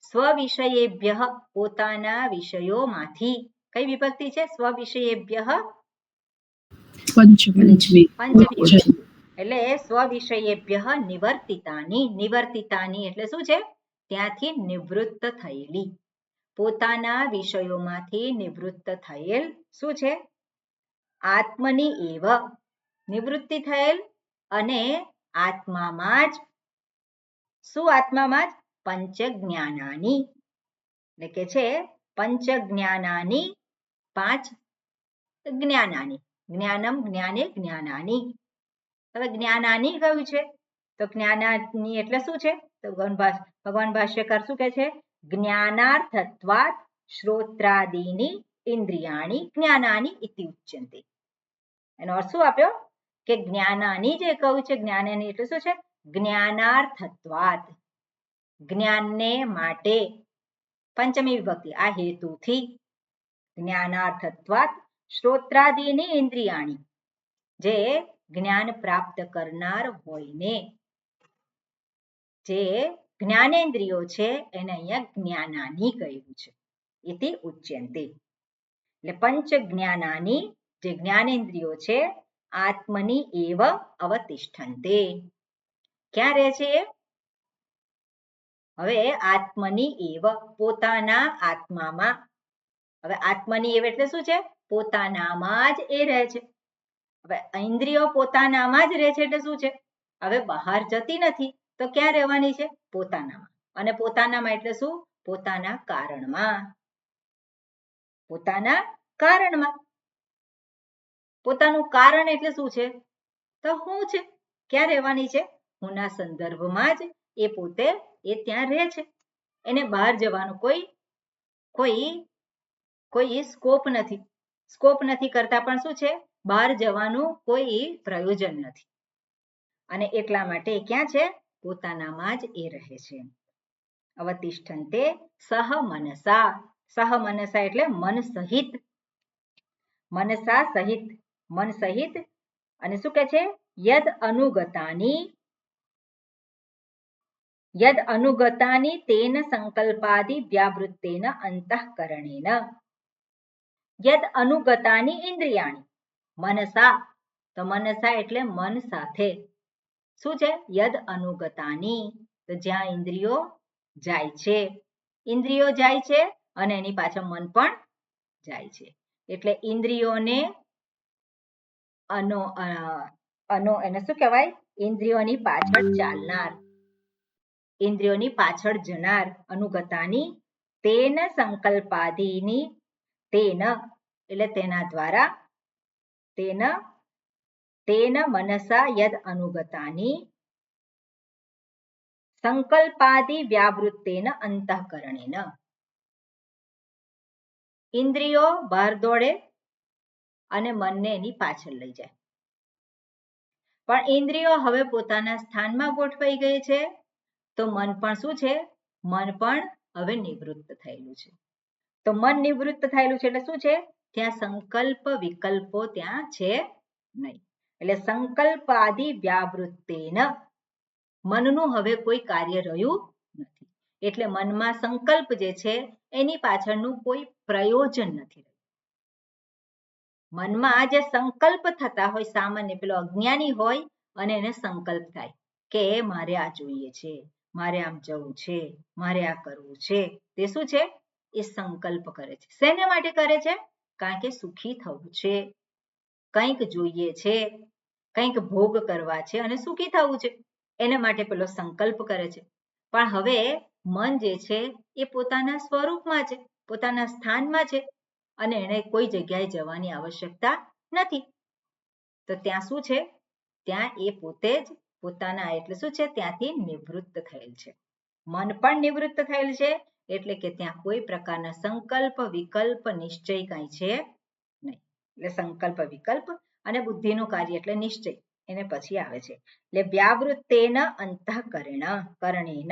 સ્વવિષયેભ્યઃ પોતાના વિષયોમાંથી. કઈ વિભક્તિ છે? સ્વવિષયેભ્યઃ પંચમી પંચમી. એટલે સ્વવિષયેભ્યઃ નિવર્તિતાની. નિવર્તિતાની એટલે શું છે? ત્યાંથી નિવૃત્ત થયેલી. પોતાના વિષયોમાંથી નિવૃત્ત થયેલ. શું છે? આત્મની એવ નિવૃત્તિ થયેલ અને આત્મામાં જ. શું આત્મામાં જ? પંચ જ્ઞાનાની. એટલે કે છે પંચ જ્ઞાનાની, પાંચ જ્ઞાનાની. જ્ઞાનમ જ્ઞાને જ્ઞાનાની. હવે જ્ઞાનાની કયું છે? તો જ્ઞાનાની એટલે શું છે? તો ભગવાન ભાષ્યકાર શું કહે છે? જ્ઞાનાર્થત્વાત શ્રોત્રાદીની ઇન્દ્રિયાણી જ્ઞાનાની ઇતિ ઉચ્યન્તે. એનો અર્થ શું આપ્યો? કે જ્ઞાનાની જે કહ્યું છે, જ્ઞાનાની એટલે શું છે? જ્ઞાનાર્થત્વાત, જ્ઞાનને માટે. પંચમી વિભક્તિ, આ હેતુથી. જ્ઞાનાર્થત્વાત શ્રોત્રાદીની ઇન્દ્રિયાણી, જે જ્ઞાન પ્રાપ્ત કરનાર હોયને, જે જ્ઞાનેન્દ્રિયો છે એને અહીંયા જ્ઞાનાની કહ્યું છે. ઇતિ ઉચ્યન્તે. એટલે પંચ જ્ઞાનાની જે જ્ઞાનેન્દ્રિયો છે આત્મની એવ અવતિષ્ઠન્તે. ક્યાં રહે છે? હવે આત્મની એવ પોતાના આત્મામાં. હવે આત્મની એવ એટલે શું છે? પોતાનામાં જ એ રહે છે. હવે ઇન્દ્રિયો પોતાનામાં જ રહે છે એટલે શું છે? હવે બહાર જતી નથી. તો ક્યાં રહેવાની છે? પોતાનામાં. અને પોતાનામાં એટલે શું? પોતાના કારણમાં. પોતાના કારણમાં. પોતાનું કારણ એટલે શું છે? તો હું છે. ક્યાં રહેવાની છે? હુંના સંદર્ભમાં જ એ પોતે એ ત્યાં રહે છે. એને બહાર જવાનું કોઈ સ્કોપ નથી. સ્કોપ નથી કરતા પણ શું છે? બહાર જવાનું કોઈ પ્રયોજન નથી. અને એટલા માટે ક્યાં છે? પોતાનામાં જ એ રહે છે. અવતિષ્ઠન્તે સહ મનસા. સહ મનસા એટલે મન સહિત. મનસા સહિત, મન સહિત. અને શું કહે છે? યદ અનુગતાની તેન સંકલ્પાદિ વ્યાવૃત્તેન અંતઃકરણેન. યદ અનુગતાની ઇન્દ્રિયાણી મનસા. તો મનસા એટલે મન સાથે. શું છે? યદ અનુગતાની, તો જ્યાં ઇન્દ્રિયો જાય છે. ઇન્દ્રિયો જાય છે અને એની પાછળ મન પણ જાય છે. એટલે ઇન્દ્રિયોને એને શું કહેવાય? ઇન્દ્રિયોની પાછળ ચાલનાર, ઇન્દ્રિયોની પાછળ જનાર, અનુગતાની તેન સંકલ્પાદિની, તેન એટલે તેના દ્વારા, તેન મનસા યદ અનુગતાની સંકલ્પાદિ વ્યાવૃત્તેન અંતઃકરણેન. ઇન્દ્રિયો બહાર દોડે અને મનને એની પાછળ લઈ જાય, પણ ઇન્દ્રિયો હવે પોતાના સ્થાનમાં ગોઠવાઈ ગઈ છે, તો મન પણ શું છે? મન પણ હવે નિવૃત્ત થયેલું છે. તો મન નિવૃત્ત થયેલું છે એટલે શું છે? ત્યાં સંકલ્પ વિકલ્પો ત્યાં છે નહીં. એટલે સંકલ્પ આદિ વ્યાવૃત્તેન, મનનું હવે કોઈ કાર્ય રહ્યું નથી. એટલે મનમાં સંકલ્પ જે છે એની પાછળનું કોઈ પ્રયોજન નથી. મનમાં જે સંકલ્પ થતા હોય, સામાન્ય પેલો અજ્ઞાની હોય અને એને સંકલ્પ થાય કે મારે આ જોઈએ છે, મારે આમ જવું છે, મારે આ કરવું છે, તે શું છે? એ સંકલ્પ કરે છે. શેને માટે કરે છે? કારણ કે સુખી થવું છે, કંઈક જોઈએ છે, કંઈક ભોગ કરવા છે અને સુખી થવું છે, એના માટે પેલો સંકલ્પ કરે છે. પણ હવે મન જે છે એ પોતાના સ્વરૂપમાં છે, પોતાના સ્થાનમાં છે અને એને કોઈ જગ્યાએ જવાની આવશ્યકતા નથી. તો ત્યાં શું છે? ત્યાં એ પોતે જ પોતાના એટલે શું છે? ત્યાંથી નિવૃત્ત થયેલ છે. મન પણ નિવૃત્ત થયેલ છે, એટલે કે ત્યાં કોઈ પ્રકારના સંકલ્પ વિકલ્પ નિશ્ચય કાંઈ છે નહીં. એટલે સંકલ્પ વિકલ્પ અને બુદ્ધિનું કાર્ય એટલે નિશ્ચય એને પછી આવે છે. એટલે વ્યાવૃત્તેન અંતઃકરણેન,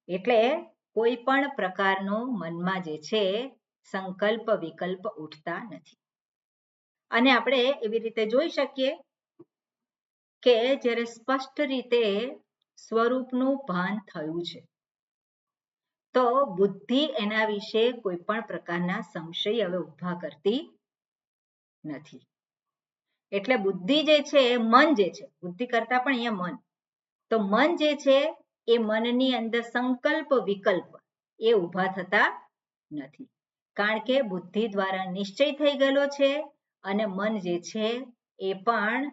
એટલે કોઈ પણ પ્રકારનો મનમાં જે છે સંકલ્પ વિકલ્પ ઉઠતા નથી. અને આપણે એવી રીતે જોઈ શકીએ કે જ્યારે સ્પષ્ટ રીતે સ્વરૂપનું ભાન થયું છે, તો બુદ્ધિ એના વિશે કોઈ પણ પ્રકારના સંશય હવે ઉભા કરતી નથી. એટલે બુદ્ધિ જે છે, મન જે છે, બુદ્ધિ કરતા પણ અહીંયા મન, તો મન જે છે એ મનની અંદર સંકલ્પ વિકલ્પ એ ઉભા થતા નથી. કારણ કે બુદ્ધિ દ્વારા નિશ્ચય થઈ ગયેલો છે અને મન જે છે એ પણ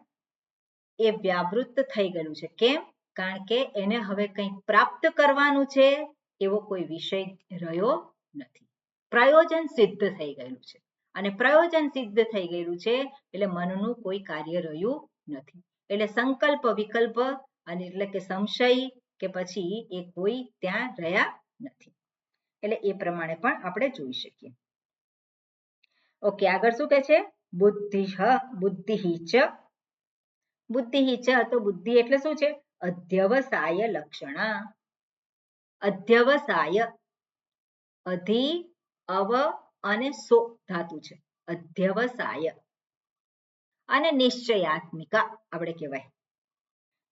એ વ્યાવૃત્ત થઈ ગયેલું છે. કેમ? કારણ કે એને હવે કંઈક પ્રાપ્ત કરવાનું છે એવો કોઈ વિષય રહ્યો નથી. પ્રયોજન સિદ્ધ થઈ ગયેલું છે અને પ્રયોજન સિદ્ધ થઈ ગયેલું છે એટલે મનનું કોઈ કાર્ય રહ્યું નથી. એટલે સંકલ્પ વિકલ્પ અને એટલે કે સંશય કે પછી એ કોઈ ત્યાં રહ્યા નથી. એટલે એ પ્રમાણે પણ આપણે જોઈ શકીએ. ઓકે, આગળ શું કહે છે? બુદ્ધિ ચ, બુદ્ધિ ચ, તો બુદ્ધિ એટલે શું છે? અધ્યવસાય લક્ષણા. અધ્યવસાય, અધિ અવ અને સો ધાતુ છે, અધ્યવસાય અને નિશ્ચયાત્મિકા આપણે કહેવાય.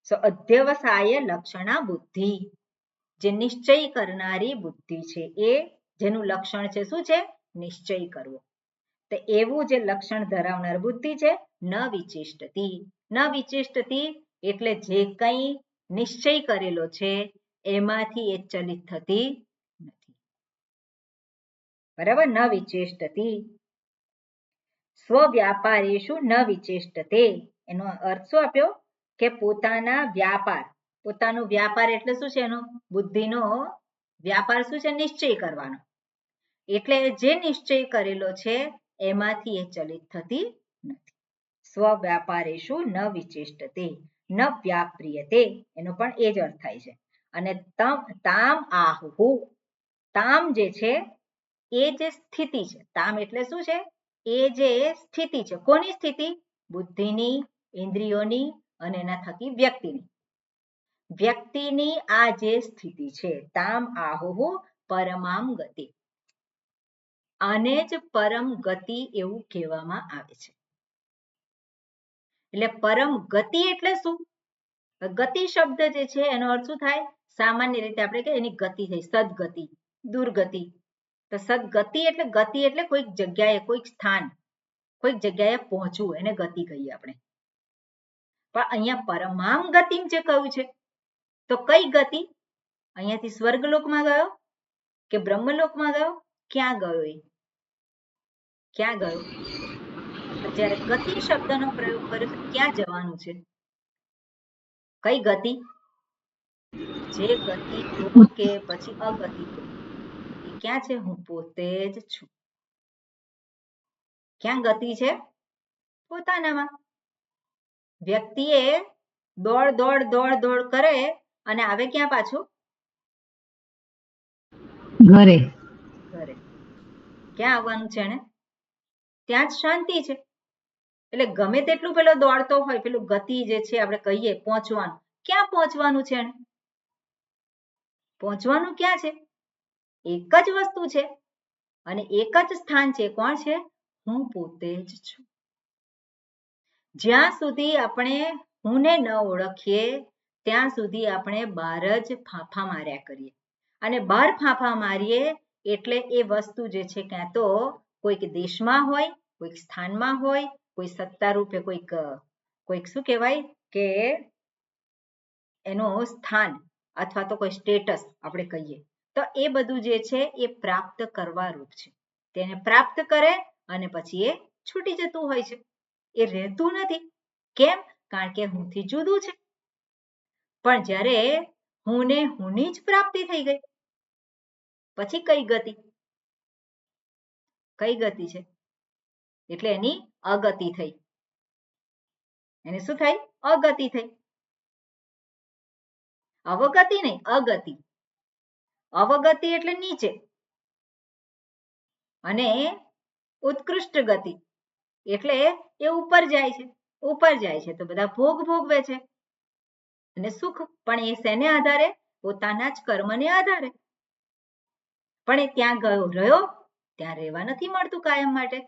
સો અધ્યવસાય લક્ષણા બુદ્ધિ, જે નિશ્ચય કરનારી બુદ્ધિ છે, એ જેનું લક્ષણ છે શું છે? નિશ્ચય કરવો. તો એવું જે લક્ષણ ધરાવનાર બુદ્ધિ છે, ન વિચિષ્ટતી. ન વિચિષ્ટતી એટલે જે કંઈ નિશ્ચય કરેલો છે એમાંથી એ ચલિત થતી નથી. બરાબર? ન વિચિષ્ટતી. સ્વવ્યાપારેષુ ન વિચિષ્ટતે, એનો અર્થ શું આપ્યો? કે પોતાના વ્યાપાર, પોતાનો વ્યાપાર એટલે શું છે? એનો બુદ્ધિનો વ્યાપાર શું છે? નિશ્ચય કરવાનો. એટલે જે નિશ્ચય કરેલો છે એમાંથી એ ચલિત થતી નથી. સ્વવ્યાપારેષુ ન વિચિષ્ટતે ન વ્યાપ્રિયતે, એનો પણ એ જ અર્થ થાય છે. અને તામ આહુ, તામ જે છે એ જે સ્થિતિ છે, તામ એટલે શું છે? એ જે સ્થિતિ છે. કોની સ્થિતિ? બુદ્ધિની, ઇન્દ્રિયોની અને એના થકી વ્યક્તિની. વ્યક્તિની આ જે સ્થિતિ છે, તામ આહુ પરમામ ગતિ, આને જ પરમ ગતિ એવું કહેવામાં આવે છે. એટલે પરમ ગતિ એટલે શું? ગતિ શબ્દ જે છે એનો અર્થ શું થાય? સામાન્ય રીતે આપણે કહીએ એની ગતિ થઈ, સદગતિ, દુર્ગતિ. તો સદગતિ એટલે ગતિ એટલે કોઈક જગ્યાએ, કોઈક સ્થાન, કોઈક જગ્યાએ પહોંચવું, એને ગતિ કહીએ આપણે. પણ અહીંયા પરમામ ગતિ જે કહ્યું છે, તો કઈ ગતિ? અહીંયાથી સ્વર્ગલોકમાં ગયો કે બ્રહ્મલોકમાં ગયો? ક્યાં ગયો? એ ક્યાં ગયો? તો જ્યારે ગતિ શબ્દનો પ્રયોગ કર્યો તો ક્યાં જવાનું છે? કઈ ગતિ? જે ગતિ હોય કે પછી અગતિ હોય એ ક્યાં છે? હું પોતે જ છું. ક્યાં ગતિ છે? પોતાનામાં. વ્યક્તિએ દોડ દોડ દોડ દોડ કરે અને આવે ક્યાં પાછું? ઘરે. ઘરે. ક્યાં આવવાનું છે એને? ત્યાં જ શાંતિ છે. એટલે ગમે તેટલું પેલો દોડતો હોય, પેલું ગતિ જે છે આપણે કહીએ પહોંચવાનું, ક્યાં પહોંચવાનું છે એને? પહોંચવાનું ક્યાં છે? એક જ વસ્તુ છે અને એક જ સ્થાન છે. કોણ છે? હું પોતે જ છું. જ્યાં સુધી આપણે હુંને ન ઓળખીએ ત્યાં સુધી આપણે બહાર જ ફાંફા માર્યા કરીએ અને બહાર ફાંફા મારીએ એટલે એ વસ્તુ જે છે ક્યાં તો કોઈક દેશમાં હોય, કોઈક સ્થાનમાં હોય, કોઈ સત્તા રૂપે કોઈક શું કહેવાય કે એનું સ્થાન અથવા તો કોઈ સ્ટેટસ આપણે કહીએ તો એ બધું જે છે એ પ્રાપ્ત કરવા રૂપ છે. તેને પ્રાપ્ત કરે અને પછી એ છૂટી જતું હોય છે. એ રહેતું નથી. કેમ? કારણ કે હુંથી જુદું છે. પણ જ્યારે હુંને હુંની જ પ્રાપ્તિ થઈ ગઈ પછી કઈ ગતિ? કઈ ગતિ છે? એટલે એની અગતિ થઈ. એને શું થઈ? અગતિ થઈ. અવગતિ નહીં, અગતિ. અવગતિ એટલે નીચે અને ઉત્કૃષ્ટ ગતિ એટલે એ ઉપર જાય છે. ઉપર જાય છે તો બધા ભોગ ભોગવે છે અને સુખ પણ એ શેને આધારે? પોતાના જ કર્મને આધારે. પણ એ ત્યાં ગયો રહ્યો, ત્યાં રહેવા નથી મળતું કાયમ માટે.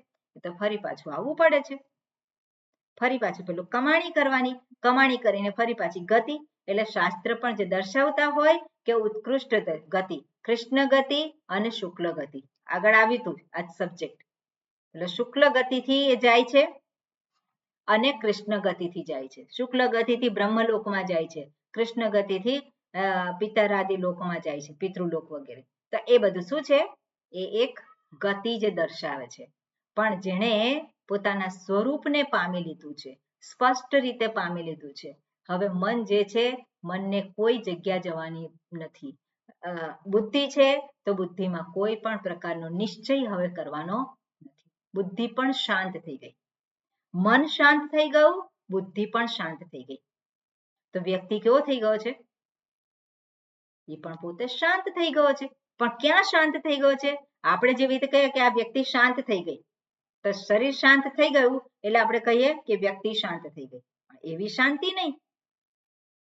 તો ફરી પાછું આવવું પડે છે. ફરી પાછું પેલું કમાણી કરવાની, કમાણી કરીને ફરી પાછી ગતિ. એટલે શાસ્ત્ર પણ જે દર્શાવતા હોય કે ઉત્કૃષ્ટ ગતિ, કૃષ્ણ ગતિ અને શુક્લ ગતિ. આગળ આવ્યું હતું આ સબ્જેક્ટ. એટલે શુક્લ ગતિથી એ જાય છે અને કૃષ્ણ ગતિથી જાય છે. શુક્લ ગતિથી બ્રહ્મલોકમાં જાય છે, કૃષ્ણ ગતિથી પિતરાદિ લોકમાં જાય છે, પિતૃલોક વગેરે. તો એ બધું શું છે? એ એક ગતિ જે દર્શાવે છે. પણ જેણે પોતાના સ્વરૂપને પામી લીધું છે, સ્પષ્ટ રીતે પામી લીધું છે, હવે મન જે છે, મનને કોઈ જગ્યા જવાની નથી. બુદ્ધિ છે તો બુદ્ધિમાં કોઈ પણ પ્રકારનો નિશ્ચય હવે કરવાનો નથી. બુદ્ધિ પણ શાંત થઈ ગઈ. મન શાંત થઈ ગયું, બુદ્ધિ પણ શાંત થઈ ગઈ. તો વ્યક્તિ કેવો થઈ ગયો છે? એ પણ પોતે શાંત થઈ ગયો છે. પણ ક્યાં શાંત થઈ ગયો છે? આપણે જેવી રીતે કહીએ કે આ વ્યક્તિ શાંત થઈ ગઈ, તો શરીર શાંત થઈ ગયું એટલે આપણે કહીએ કે વ્યક્તિ શાંત થઈ ગઈ. એવી શાંતિ નહીં.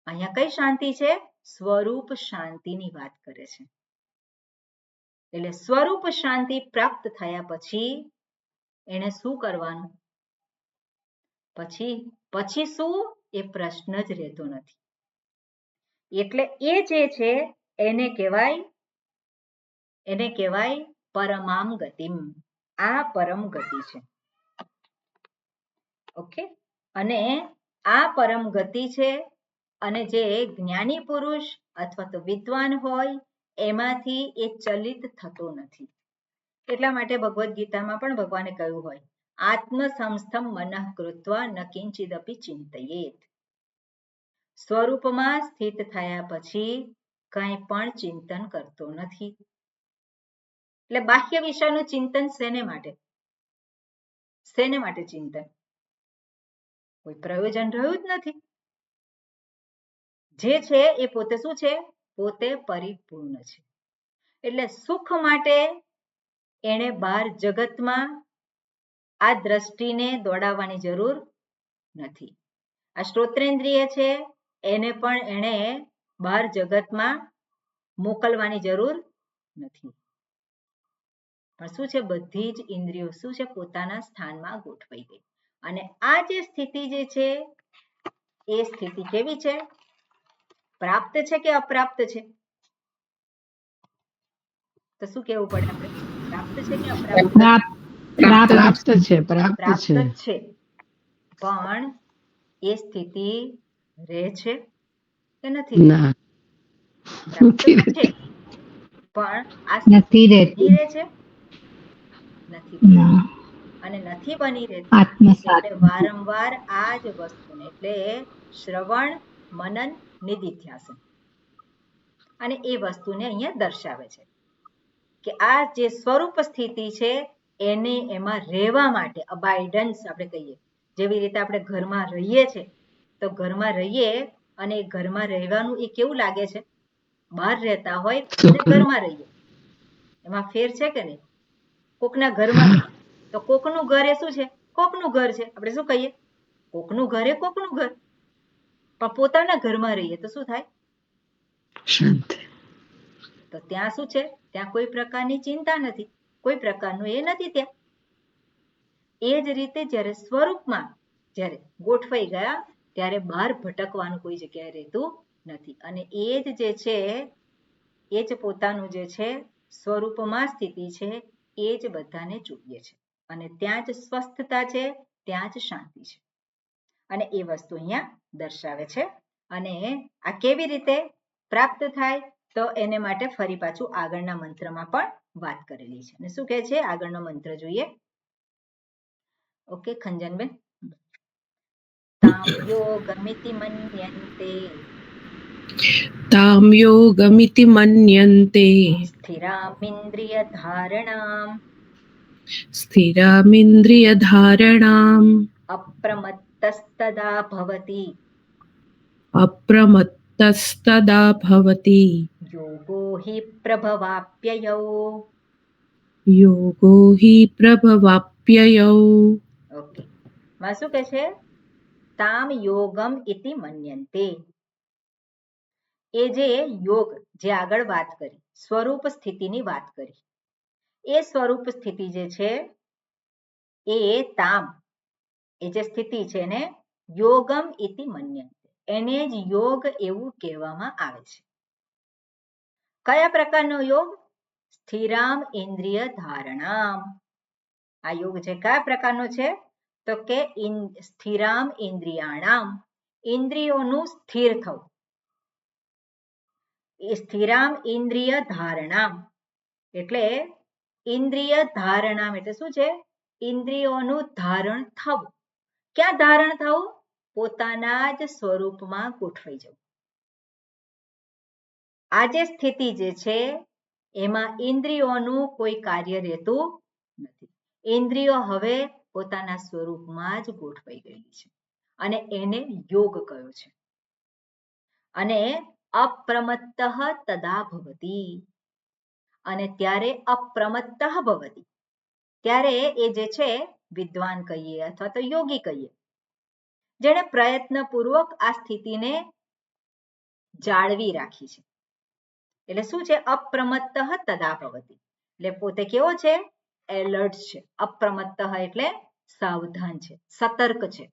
અહીંયા કઈ શાંતિ છે? સ્વરૂપ શાંતિની વાત કરે છે. એટલે સ્વરૂપ શાંતિ પ્રાપ્ત થયા પછી એને શું કરવાનું? પછી શું? એ પ્રશ્ન જ રહેતો નથી. એટલે એ જે છે એને કહેવાય પરમામ ગતિમ. આ પરમ ગતિ છે. ઓકે. અને આ પરમ ગતિ છે અને જે જ્ઞાની પુરુષ અથવા તો વિદ્વાન હોય એમાંથી એ ચલિત થતો નથી. એટલા માટે ભગવદ્ ગીતામાં પણ ભગવાને કહ્યું હોય, આત્મસંસ્થમ મનઃ કૃત્વા ન કિંચિદપી ચિંતયેત. સ્વરૂપમાં સ્થિત થયા પછી કંઈ પણ ચિંતન કરતો નથી. એટલે બાહ્ય વિષયનું ચિંતન શેને માટે? શેને માટે ચિંતન? કોઈ પ્રયોજન રહ્યું જ નથી. જે છે એ પોતે શું છે? પોતે પરિપૂર્ણ છે. એટલે સુખ માટે એને બહાર જગતમાં આ દ્રષ્ટિને દોડાવવાની જરૂર નથી. આ શ્રોત્રેન્દ્રિય છે એને પણ એને બહાર જગતમાં મોકલવાની જરૂર નથી. પણ શું છે? બધી જ ઇન્દ્રિયો શું છે? પોતાના સ્થાનમાં ગોઠવાઈ ગઈ. અને આ જે સ્થિતિ જે છે એ સ્થિતિ કેવી છે? પ્રાપ્ત છે કે અપ્રાપ્ત છે? તો શું કહેવું પડે આપણે? પ્રાપ્ત છે કે અપ્રાપ્ત? પ્રાપ્ત છે. પ્રાપ્ત જ છે. પણ એ સ્થિતિ રહે છે કે નથી? ના, પ્રાપ્ત તો છે પણ આ નથી સ્થિતિ રહેતી. રહે છે? નથી. ના. અને નથી બની રહેતી આત્મસાત એટલે વારંવાર આ જ વસ્તુને એટલે શ્રવણ મનન નિધિધ્યાસન અને એ વસ્તુને અહીંયા દર્શાવે છે કે આ જે સ્વરૂપ સ્થિતિ છે એને એમાં રહેવા માટે અબાઇડન્સ આપણે કહીએ જેવી રીતે આપણે ઘરમાં રહીએ છીએ તો ઘરમાં રહીએ અને ઘરમાં રહેવાનું એ કેવું લાગે છે બહાર રહેતા હોય અને ઘરમાં રહીએ એમાં ફેર છે કે નહીં કોકના ઘરમાં તો કોકનું ઘર એ શું છે કોકનું ઘર છે આપણે શું કહીએ કોકનું ઘર એ કોકનું ઘર પણ પોતાના ઘરમાં રહીએ તો શું થાય શાંતિ. તો ત્યાં શું છે ત્યાં કોઈ પ્રકારની ચિંતા નથી કોઈ પ્રકારનું એ નથી ત્યાં એ જ રીતે જ્યારે સ્વરૂપમાં જ્યારે ગોઠવાઈ ગયા ત્યારે બહાર ભટકવાનું કોઈ જગ્યાએ રહેતું નથી અને એ જ જે છે એ જ પોતાનું જે છે સ્વરૂપમાં સ્થિતિ છે એ જ બધાને ચૂકવે છે અને ત્યાં જ સ્વસ્થતા છે ત્યાં જ શાંતિ છે અને એ વસ્તુ અહીંયા દર્શાવે છે અને આ કેવી રીતે પ્રાપ્ત થાય તો એને માટે ફરી પાછું આગળના મંત્રમાં પણ વાત કરેલી છે અને શું કહે છે આગળનો મંત્ર જોઈએ ઓકે ખંજનબેન તામ યોગમિતિ મન્યન્તે તામ યોગમિતિ મન્યન્તે સ્થિરામિન્દ્રિય ધારણામ સ્થિરામિન્દ્રિયધારણામ અપ્રમત્તસ્તદા ભવતિ અપ્રમત્તસ્તદા ભવતિ યોગો હિ પ્રભવાપ્યયૌ યોગો હિ પ્રભવાપ્યયૌ ઓકે માં શું કહે છે તામ યોગમ ઇતિ મન્યન્તે એ જે યોગ જે આગળ વાત કરી સ્વરૂપ સ્થિતિની વાત કરી એ સ્વરૂપ સ્થિતિ જે છે એ તામ એ જે સ્થિતિ છે ને યોગમ ઇતિ મન્યન્તે એને જ યોગ એવું કહેવામાં આવે છે કયા પ્રકારનો યોગ સ્થિરામ ઇન્દ્રિય ધારણામ આ યોગ છે કયા પ્રકારનો છે તો કે સ્થિરામ ઇન્દ્રિયાણામ ઇન્દ્રિયોનું સ્થિર થવું સ્થિરામ ઇન્દ્રિય ધારણામ એટલે ઇન્દ્રિય ધારણામ એટલે શું છે ઇન્દ્રિયોનું ધારણ થવું ક્યાં ધારણ થવું પોતાના જ સ્વરૂપમાં ગોઠવાઈ જવું આ જે સ્થિતિ જે છે એમાં ઇન્દ્રિયોનું કોઈ કાર્ય રહેતું નથી ઇન્દ્રિયો હવે પોતાના સ્વરૂપમાં જ ગોઠવાઈ ગયેલી છે અને એને યોગ કયો છે અને અપ્રમત્ત તદા ભવતી અને ત્યારે અપ્રમત્ત ભવતી ત્યારે એ જે છે વિદ્વાન કહીએ અથવા તો યોગી કહીએ જેણે પ્રયત્નપૂર્વક આ સ્થિતિને જાળવી રાખી છે એટલે શું છે અપ્રમત્ત તદા ભવતી એટલે પોતે કેવો છે એલર્ટ છે અપ્રમત્ત એટલે સાવધાન છે સતર્ક છે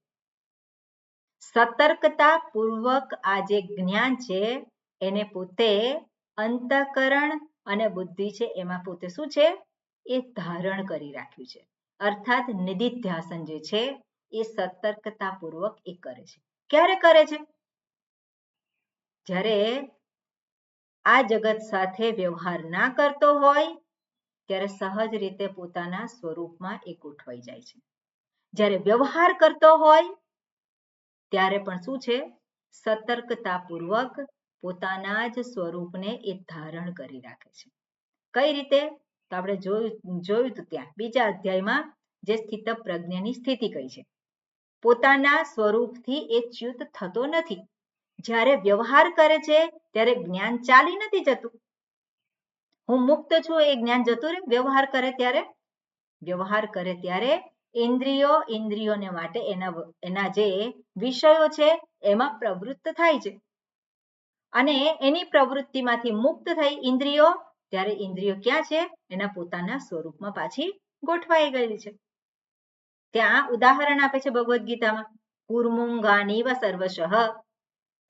સતર્કતા પૂર્વક આ જે જ્ઞાન છે એને પોતે અંતઃકરણ અને બુદ્ધિ છે એમાં પોતે શું છે એ ધારણ કરી રાખ્યું છે અર્થાત નિધિધ્યાસન જે છે એ સતર્કતા પૂર્વક એ કરે છે ક્યારે કરે છે જ્યારે આ જગત સાથે વ્યવહાર ના કરતો હોય ત્યારે સહજ રીતે પોતાના સ્વરૂપમાં એ ગોઠવાઈ જાય છે જ્યારે વ્યવહાર કરતો હોય ત્યારે પણ શું છે સતર્કતાપૂર્વક પોતાના જ સ્વરૂપને એ ધારણ કરી રાખે છે કઈ રીતે તો આપણે જોયું હતું ત્યાં બીજા અધ્યાયમાં જે સ્થિત પ્રજ્ઞની સ્થિતિ કઈ છે પોતાના સ્વરૂપથી એ ચ્યુત થતો નથી જ્યારે વ્યવહાર કરે છે ત્યારે જ્ઞાન ચાલી નથી જતું હું મુક્ત છું એ જ્ઞાન જતું રહે વ્યવહાર કરે ત્યારે ઇન્દ્રિયોને માટે એના જે વિષયો છે એમાં પ્રવૃત્ત થાય છે અને એની પ્રવૃત્તિમાંથી મુક્ત થઈ ઇન્દ્રિયો ત્યારે ઇન્દ્રિયો ક્યાં છે એના પોતાના સ્વરૂપમાં પાછી ગોઠવાઈ ગયેલી છે ત્યાં ઉદાહરણ આપે છે ભગવદ્ ગીતામાં કુર્મુંગાનીવ સર્વશઃ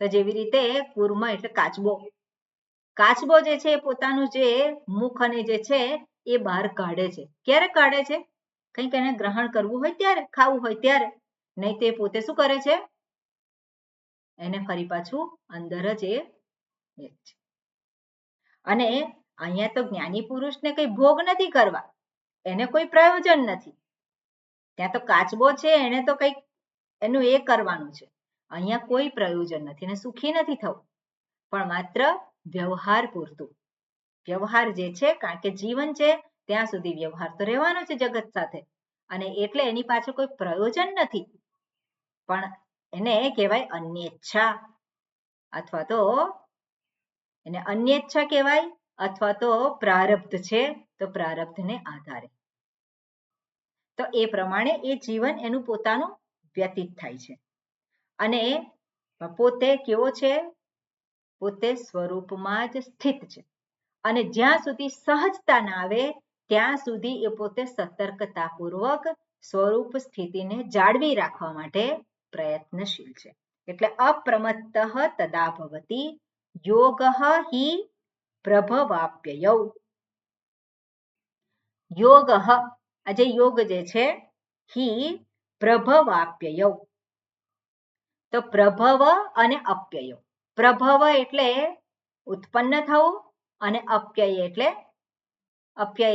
તો જેવી રીતે કુર્મ એટલે કાચબો જે છે પોતાનું જે મુખ અને જે છે એ બહાર કાઢે છે ક્યારે કાઢે છે કંઈક એને ગ્રહણ કરવું હોય ત્યારે ખાવું હોય ત્યારે નહીં તો એ પોતે શું કરે છે એને ફરી પાછું અંદર જ એ અને અહીંયા તો જ્ઞાની પુરુષને કઈ ભોગ નથી કરવા એને કોઈ પ્રયોજન નથી ત્યાં તો કાચબો છે, એને તો કંઈક એનું એ કરવાનું છે. અહીંયા કોઈ પ્રયોજન નથી અને સુખી નથી થવું, પણ માત્ર વ્યવહાર પૂરતું. વ્યવહાર જે છે, કારણ કે જીવન છે ત્યાં સુધી વ્યવહાર તો રહેવાનો છે જગત સાથે, અને એટલે એની પાછળ કોઈ પ્રયોજન નથી, પણ એને કહેવાય અન્યેચ્છા, અથવા તો એને અન્યેચ્છા કહેવાય, અથવા તો પ્રારબ્ધ છે તો પ્રારબ્ધને આધારે. તો એ પ્રમાણે એ જીવન એનું પોતાનું વ્યતીત થાય છે. અને પોતે કેવો છે? પોતે સ્વરૂપમાં જ સ્થિત છે. અને જ્યાં સુધી સહજતા ના આવે ત્યાં સુધી એ પોતે સતર્કતાપૂર્વક સ્વરૂપ સ્થિતિને જાળવી રાખવા માટે પ્રયત્નશીલ છે. એટલે અપ્રમત્તઃ તદા ભવતિ યોગઃ હિ પ્રભવાપ્યયૌ. યોગઃ, આ જે યોગ જે છે, હિ પ્રભવાપ્યયૌ. તો પ્રભવ અને અપ્યય. પ્રભવ એટલે ઉત્પન્ન થવું, અને અપ્યય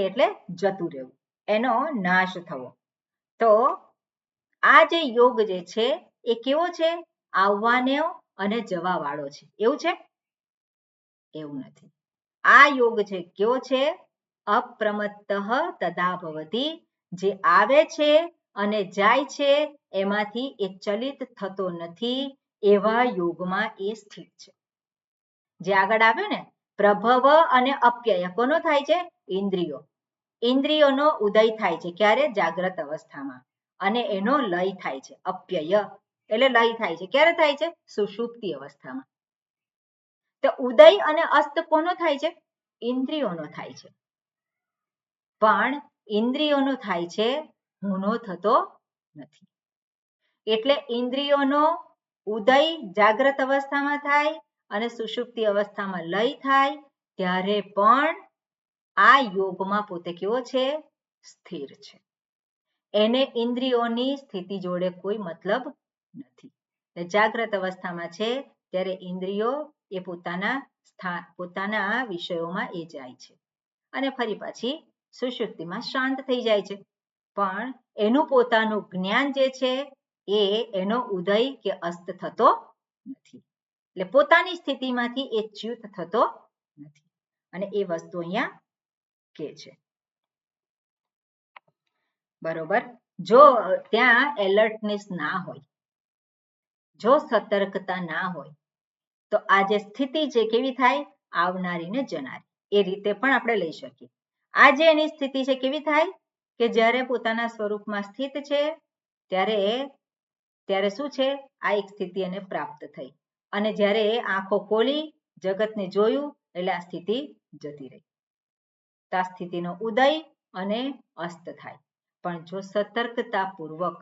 એટલે જતું રહેવું, એનો નાશ થવો. તો આ જે યોગ જે છે એ કેવો છે? આવવાનો અને જવા વાળો છે. એવું છે? એવું નથી. આ યોગ છે કેવો છે? અપ્રમત્તઃ તદા ભવતિ. જે આવે છે અને જાય છે એમાંથી એ ચલિત થતો નથી, એવા યોગમાં એ સ્થિત છે. જે આગળ આવ્યું ને, પ્રભવ અને અપ્યય કોનો થાય છે? ઇન્દ્રિયો. ઇન્દ્રિયોનો ઉદય થાય છે ક્યારે? જાગ્રત અવસ્થામાં. અને એનો લય થાય છે અપ્યય, એટલે લય થાય છે ક્યારે થાય છે? સુષુપ્તિ અવસ્થામાં. તો ઉદય અને અસ્ત કોનો થાય છે? ઇન્દ્રિયોનો થાય છે. પણ ઇન્દ્રિયોનો થાય છે, હુંનો થતો નથી. એટલે ઇન્દ્રિયોનો ઉદય જાગ્રત અવસ્થામાં થાય અને સુષુપ્તિ અવસ્થામાં લય થાય, ત્યારે પણ આ યોગમાં પોતે કેવો છે? સ્થિર છે. એને ઇન્દ્રિયોની સ્થિતિ જોડે કોઈ મતલબ નથી. જાગ્રત અવસ્થામાં છે ત્યારે ઇન્દ્રિયો એ પોતાના વિષયોમાં એ જાય છે, અને ફરી પાછી સુષુપ્તિમાં શાંત થઈ જાય છે. પણ એનું પોતાનું જ્ઞાન જે છે એ એનો ઉદય કે અસ્ત થતો નથી. એટલે પોતાની સ્થિતિમાંથી એ ચ્યુત થતો નથી. અને એ વસ્તુ અહીંયા કે છે. બરોબર. જો ત્યાં એલર્ટનેસ ના હોય, જો સતર્કતા ના હોય, તો આ જે સ્થિતિ છે કેવી થાય? આવનારી ને જનારી, એ રીતે પણ આપણે લઈ શકીએ. આ જે એની સ્થિતિ છે કેવી થાય? કે જ્યારે પોતાના સ્વરૂપમાં સ્થિત છે ત્યારે શું છે? આ એક સ્થિતિ એને પ્રાપ્ત થઈ, અને જ્યારે આંખો ખોલી જગતને જોયું એટલે આ સ્થિતિ જતી રહી. તો આ સ્થિતિનો ઉદય અને અસ્ત થાય. પણ જો સતર્કતાપૂર્વક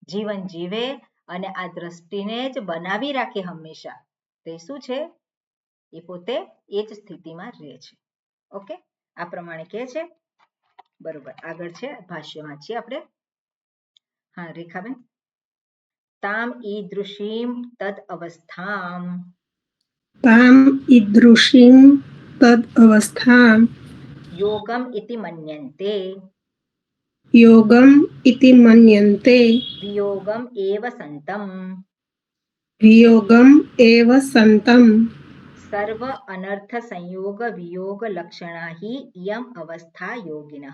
જીવન જીવે અને આ દ્રષ્ટિને જ બનાવી રાખે હંમેશા, તો એ શું છે? એ પોતે એ જ સ્થિતિમાં રહે છે. ઓકે, આ પ્રમાણે કહે છે. બરોબર, આગળ છે ભાષ્યમાં છીએ આપણે. હા રેખાબેન. તામ ઈદૃશીમ તદ અવસ્થામ. તામ ઈદૃશીમ તદ અવસ્થામ યોગમ ઇતિ મન્યન્તે. યોગમ ઇતિ મન્યન્તે. વિયોગમ એવ સંતમ. વિયોગમ એવ સંતમ. સર્વ અનર્થ સંયોગ વિયોગ લક્ષણા હિ ઇયમ અવસ્થા યોગિનઃ.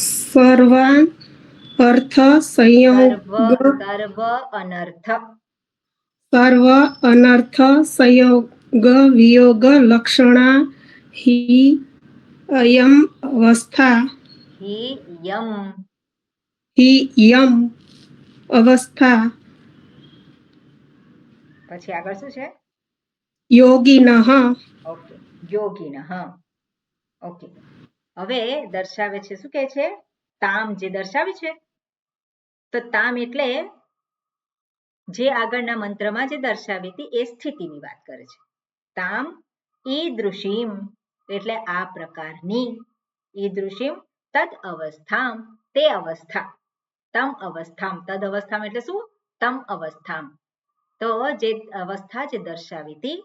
સર્વાન અર્થ સંયોગ સર્વ અનર્થ સંયોગ વિયોગ લક્ષણા હિ અયમ અવસ્થા ઇયમ અવસ્થા. પછી આગળ શું છે? યોગિનઃ. ઓકે, યોગિનઃ. ઓકે, હવે દર્શાવે છે, શું કહે છે? તામ જે દર્શાવે છે, તો તામ એટલે જે આગળના મંત્રમાં જે દર્શાવી હતી એ સ્થિતિની વાત કરે છે. તામ ઈદૃશીમ એટલે આ પ્રકારની, ઈદૃશીમ તદ અવસ્થામ તે અવસ્થા, તમ અવસ્થામ, તદ અવસ્થામ એટલે શું? તમ અવસ્થામ. તો જે અવસ્થા જે દર્શાવી હતી,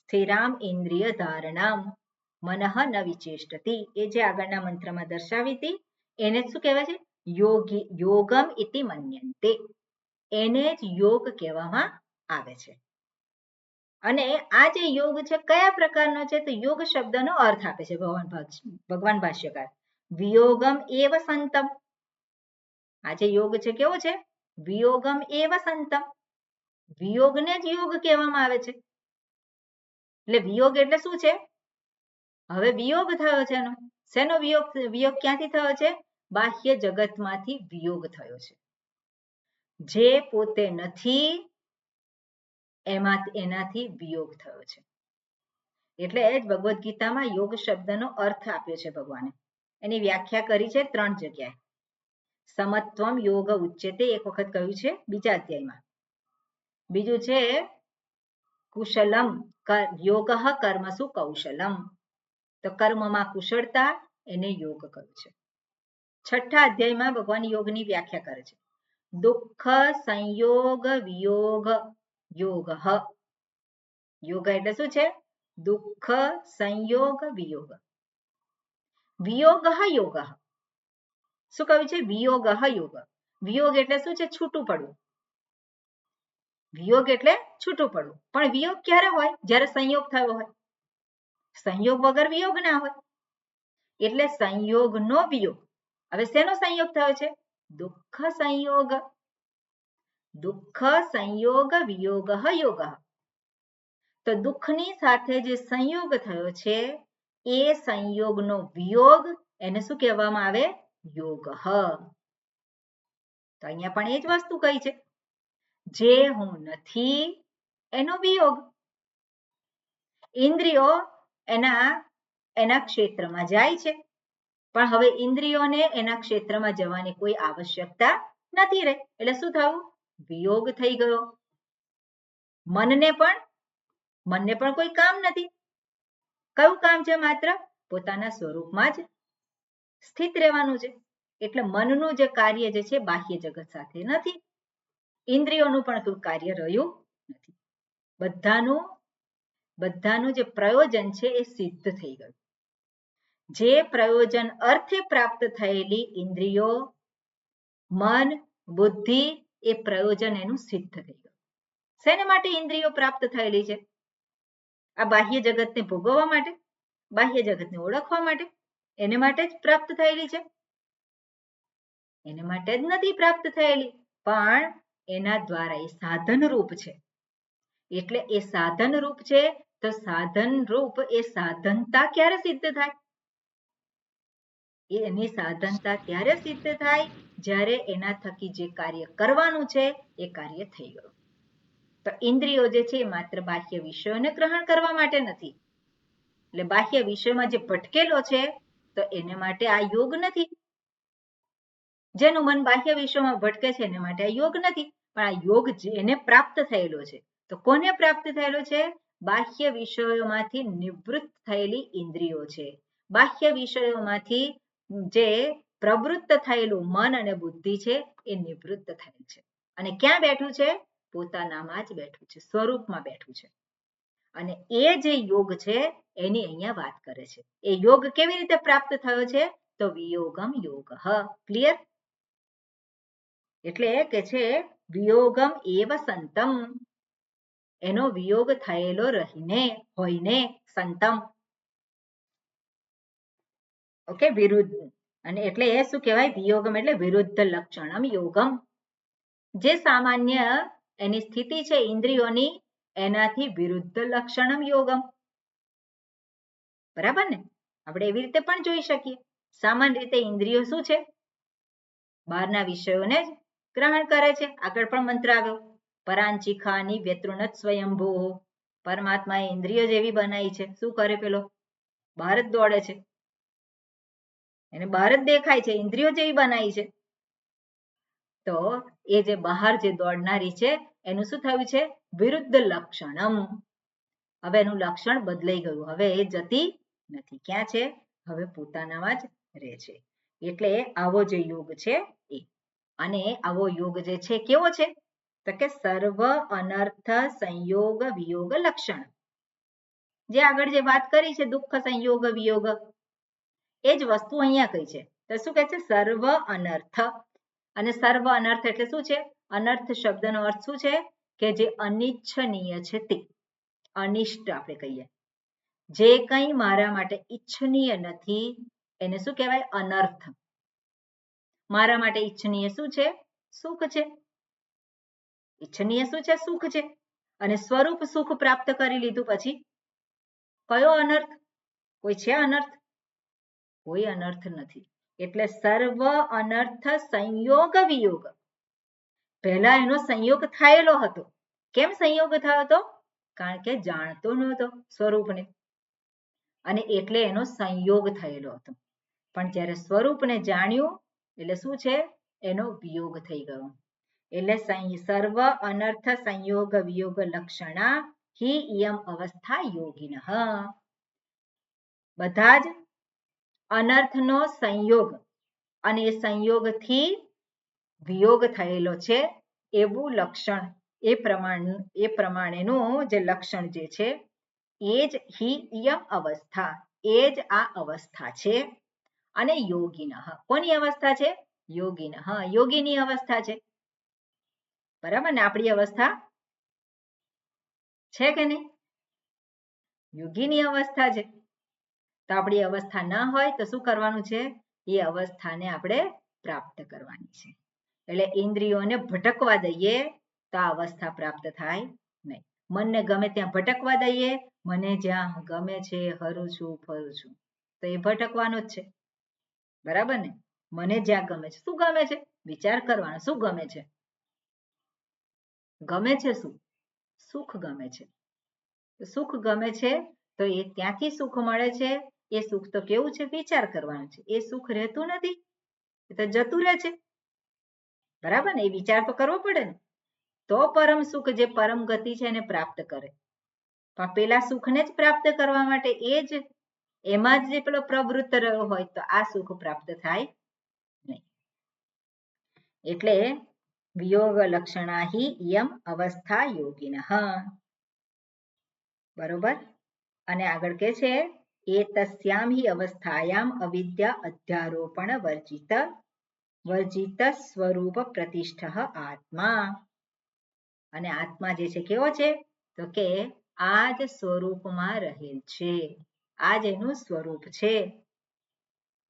સ્થિરામ ઇન્દ્રિય ધારણામ મનઃ ન વિચેષ્ટતિ, એ જે આગળના મંત્રમાં દર્શાવી હતી એને શું કહેવાય છે? યોગમ ઇતિ મન્યન્તે. એને જ યોગ કહેવામાં આવે છે. અને આ જે યોગ છે કયા પ્રકારનો છે? તો યોગ શબ્દનો અર્થ આપે છે ભગવાન ભાષ્યકાર. વિયોગમ એવ સંતમ. આ જે યોગ છે કેવો છે? વિયોગમ એવ સંતમ. વિયોગને જ યોગ કહેવામાં આવે છે. એટલે વિયોગ એટલે શું છે? હવે વિયોગ થયો છે એનો. શેનો વિયોગ? વિયોગ ક્યાંથી થયો છે? બાહ્ય જગતમાંથી વિયોગ થયો છે. જે પોતે નથી એનાથી વિયોગ થયો છે. એટલે જ ભગવદ્ ગીતામાં યોગ શબ્દનો અર્થ આપ્યો છે ભગવાને. એની વ્યાખ્યા કરી છે 3 જગ્યાએ. સમત્વમ યોગ ઉચ્યતે એક વખત કહ્યું છે બીજા અધ્યાયમાં. બીજું છે કુશલમ યોગ કર્મસુ કૌશલમ. તો કર્મમાં કુશળતા એને યોગ કહ્યું છે. 6ઠા અધ્યાયમાં ભગવાન યોગની વ્યાખ્યા કરે છે. દુઃખ સંયોગ વિયોગ યોગ. યોગ એટલે શું છે? દુઃખ સંયોગ વિયોગ. વિયોગ યોગ. શું કહ્યું છે? વિયોગ યોગ. વિયોગ એટલે શું છે? છૂટું પડવું. વિયોગ એટલે છૂટું પડવું. પણ વિયોગ ક્યારે હોય? જ્યારે સંયોગ થયો હોય. સંયોગ વગર વિયોગ ના હોય. એટલે સંયોગનો વિયોગ. હવે શેનો સંયોગ થયો છે? દુઃખ સંયોગ. દુઃખ સંયોગ વિયોગ યોગ. તો દુઃખની સાથે જે સંયોગ થયો છે એ સંયોગનો વિયોગ એને શું કહેવામાં આવે? યોગ. તો અહીંયા પણ એ જ વસ્તુ કહી છે. જે હું નથી એનો વિયોગ. ઇન્દ્રિયો એના ક્ષેત્રમાં જાય છે. પણ હવે ઇન્દ્રિયોને એના ક્ષેત્રમાં જવાની કોઈ આવશ્યકતા નથી રહી. એટલે શું થયું? વિયોગ થઈ ગયો. મનને પણ કોઈ કામ નથી. કયું કામ છે? માત્ર પોતાના સ્વરૂપમાં જ સ્થિત રહેવાનું છે. એટલે મનનું જે કાર્ય જે છે બાહ્ય જગત સાથે નથી. ઇન્દ્રિયોનું પણ કોઈ કાર્ય રહ્યું નથી. બધાનું જે પ્રયોજન છે એ સિદ્ધ થઈ ગયું. જે પ્રયોજન અર્થે પ્રાપ્ત થયેલી ઇન્દ્રિયો, મન, બુદ્ધિ એ પ્રયોજન એનું સિદ્ધ થઈ ગયું. શેના માટે ઇન્દ્રિયો પ્રાપ્ત થયેલી છે? આ બાહ્ય જગતને ભોગવવા માટે, બાહ્ય જગતને ઓળખવા માટે, એને માટે જ પ્રાપ્ત થયેલી છે. એને માટે જ નથી પ્રાપ્ત થયેલી, પણ એના દ્વારા એ સાધન રૂપ છે. એટલે એ સાધન રૂપ છે. તો સાધન રૂપ એ સાધનતા ક્યારે સિદ્ધ થાય? એની સાધનતા ત્યારે સિદ્ધ થાય જ્યારે એના થકી જે કાર્ય કરવાનું છે એ કાર્ય થઈ ગયું. તો ઇન્દ્રિયો જે છે એ માત્ર બાહ્ય વિષયોને ગ્રહણ કરવા માટે નથી. એટલે બાહ્ય વિષયમાં જે ભટકેલો છે તો એને માટે આ યોગ નથી. જેનું મન બાહ્ય વિષયોમાં ભટકે છે એને માટે આ યોગ નથી. પણ આ યોગ જેને પ્રાપ્ત થયેલો છે. તો કોને પ્રાપ્ત થયેલો છે? બાહ્ય વિષયોમાંથી નિવૃત્ત થયેલી ઇન્દ્રિયો છે. બાહ્ય વિષયોમાંથી જે પ્રવૃત્ત થયેલું મન અને બુદ્ધિ છે એ નિવૃત્ત થયેલ છે. અને ક્યાં બેઠું છે? પોતાનામાં જ બેઠું છે, સ્વરૂપમાં બેઠું છે. અને એ જે યોગ છે એની અહીંયા વાત કરે છે. એ યોગ કેવી રીતે પ્રાપ્ત થયો છે? તો વિયોગમ યોગ. ક્લિયર? એટલે કે છે વિયોગમ એવ સંતમ. એનો વિયોગ થયેલો રહીને હોઈને સંતમ. ઓકે, વિરુદ્ધ. અને એટલે એ શું કહેવાય? વિયોગમ એટલે વિરુદ્ધ લક્ષણમ યોગમ. જે સામાન્ય એની સ્થિતિ છે ઇન્દ્રિયોની એનાથી વિરુદ્ધ લક્ષણમ યોગમ. બરાબર ને? આપણે એવી રીતે પણ જોઈ શકીએ. સામાન્ય રીતે ઇન્દ્રિયો શું છે? બહારના વિષયોને જ ગ્રહણ કરે છે. આગળ પણ મંત્ર આવ્યો, પરાંચિખાની વ્યતૃણત સ્વયંભૂ. પરમાત્માએ ઇન્દ્રિયો જેવી બનાવી છે. શું કરે પેલો? બહાર જ દોડે છે. એને બહાર જ દેખાય છે. ઇન્દ્રિયો જેવી બનાવી છે. તો એ જે બહાર જે દોડનારી છે એનું શું થયું છે? વિરુદ્ધ લક્ષણમ. હવે એનું લક્ષણ બદલાઈ ગયું. હવે એ જતી નથી. ક્યાં છે? હવે પોતાનામાં જ રહે છે. એટલે આવો જે યોગ છે એ. અને આવો યોગ જે છે કેવો છે? તો કે સર્વ અનર્થ સંયોગ વિયોગ લક્ષણ. જે આગળ જે વાત કરી છે દુઃખ સંયોગ વિયોગ, એ જ વસ્તુ અહીંયા કહી છે. તો શું કહે છે? સર્વ અનર્થ. અને સર્વ અનર્થ એટલે શું છે? અનર્થ શબ્દનો અર્થ શું છે? કે જે અનિચ્છનીય છે તે. અનિષ્ટ આપણે કહીએ. જે કંઈ મારા માટે ઈચ્છનીય નથી એને શું કહેવાય? અનર્થ. મારા માટે ઈચ્છનીય શું છે? સુખ છે. ઈચ્છનીય શું છે? સુખ છે. અને સ્વરૂપ સુખ પ્રાપ્ત કરી લીધું પછી કયો અનર્થ? કોઈ છે અનર્થ? કોઈ અનર્થ નથી. એટલે સર્વ અનર્થ સંયોગ વિયોગ. પહેલા એનો સંયોગ થયેલો હતો. કેમ સંયોગ થયો હતો? કારણ કે જાણતો નહોતો સ્વરૂપને, અને એટલે એનો સંયોગ થયેલો હતો. પણ જ્યારે સ્વરૂપને જાણ્યું એટલે શું છે? એનો વિયોગ થઈ ગયો. એટલે સર્વ અનર્થ સંયોગ વિયોગ લક્ષણા હિ ઇયમ અવસ્થા યોગિનઃ. બધા જ અનર્થનો સંયોગ અને એ સંયોગથી વિયોગ થયેલો છે એવું લક્ષણ, એ પ્રમાણેનું જે લક્ષણ જે છે એ જ હિ ઇયમ અવસ્થા, એ જ આ અવસ્થા છે. અને યોગિનઃ, કોની અવસ્થા છે? યોગિનઃ, યોગીની અવસ્થા છે. બરાબર ને? આપણી અવસ્થા છે કે નહીં? યોગીની અવસ્થા છે. તો આપણી અવસ્થા ન હોય તો શું કરવાનું છે? એ અવસ્થાને આપણે પ્રાપ્ત કરવાની છે. એટલે ઇન્દ્રિયોને ભટકવા દઈએ તો આ અવસ્થા પ્રાપ્ત થાય નહીં. મનને ગમે ત્યાં ભટકવા દઈએ, મને જ્યાં ગમે છે હરું છું ફરું છું, તો એ ભટકવાનો જ છે. બરાબર ને? મને જ્યાં ગમે છે. શું ગમે છે? વિચાર કરવાનો. શું ગમે છે? ગમે છે શું? સુખ ગમે છે. સુખ ગમે છે તો એ ત્યાંથી સુખ મળે છે. એ સુખ તો કેવું છે? વિચાર કરવાનું છે. એ સુખ રહેતું નથી, એ તો જતું રહે છે. બરાબર ને? એ વિચાર તો કરવો પડે ને, તો પરમ સુખ જે પરમ ગતિ છે એને પ્રાપ્ત કરે. પણ પેલા સુખને જ પ્રાપ્ત કરવા માટે એ જ એમાં જ પેલો પ્રવૃત્ત રહ્યો હોય તો આ સુખ પ્રાપ્ત થાય નહીં. એટલે વિયોગ લક્ષણા હિ ઇયમ અવસ્થા યોગિનઃ. બરોબર? અને આગળ કે છે એતસ્યામ હિ અવસ્થાયામ અવિદ્યા અધ્યારોપણ વર્જિત સ્વરૂપ પ્રતિષ્ઠ આત્મા. અને આત્મા જે છે કેવો છે? તો કે આ જ સ્વરૂપમાં રહેલ છે. આ જ એનું સ્વરૂપ છે.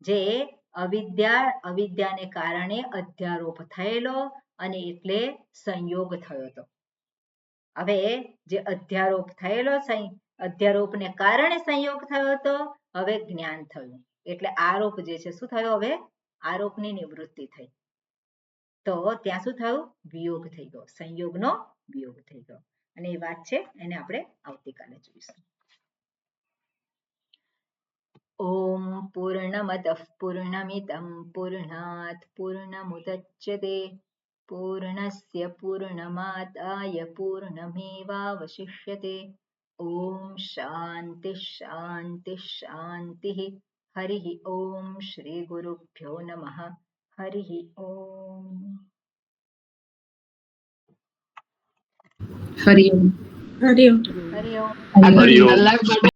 જે અવિદ્યાને કારણે અધ્યારોપ થયેલો અને એટલે સંયોગ થયો હતો. હવે જે અધ્યારોપ થયેલો, અધ્યારોપને કારણે સંયોગ થયો હતો, હવે જ્ઞાન થયું. એટલે આરોપ જે છે શું થયો? હવે આરોપની નિવૃત્તિ થઈ. તો ત્યાં શું થયું? વિયોગ થઈ ગયો. સંયોગનો વિયોગ થઈ ગયો. અને એ વાત છે એને આપણે આવતીકાલે જોઈશું. ઓમ પૂર્ણમદઃ પૂર્ણમિદં પૂર્ણાત પૂર્ણમુદચ્યતે પૂર્ણસ્ય પૂર્ણમાદાય પૂર્ણમેવાવશિષ્યતે. ઓમ શાંતિ શાંતિ શાંતિ. હરિ ઓમ શ્રી ગુરુભ્યો નમઃ. હરિ ઓમ. હરિ ઓમ. હરિ ઓમ. હરિ ઓમ. આગળ હરિઓમ. કલાક માટે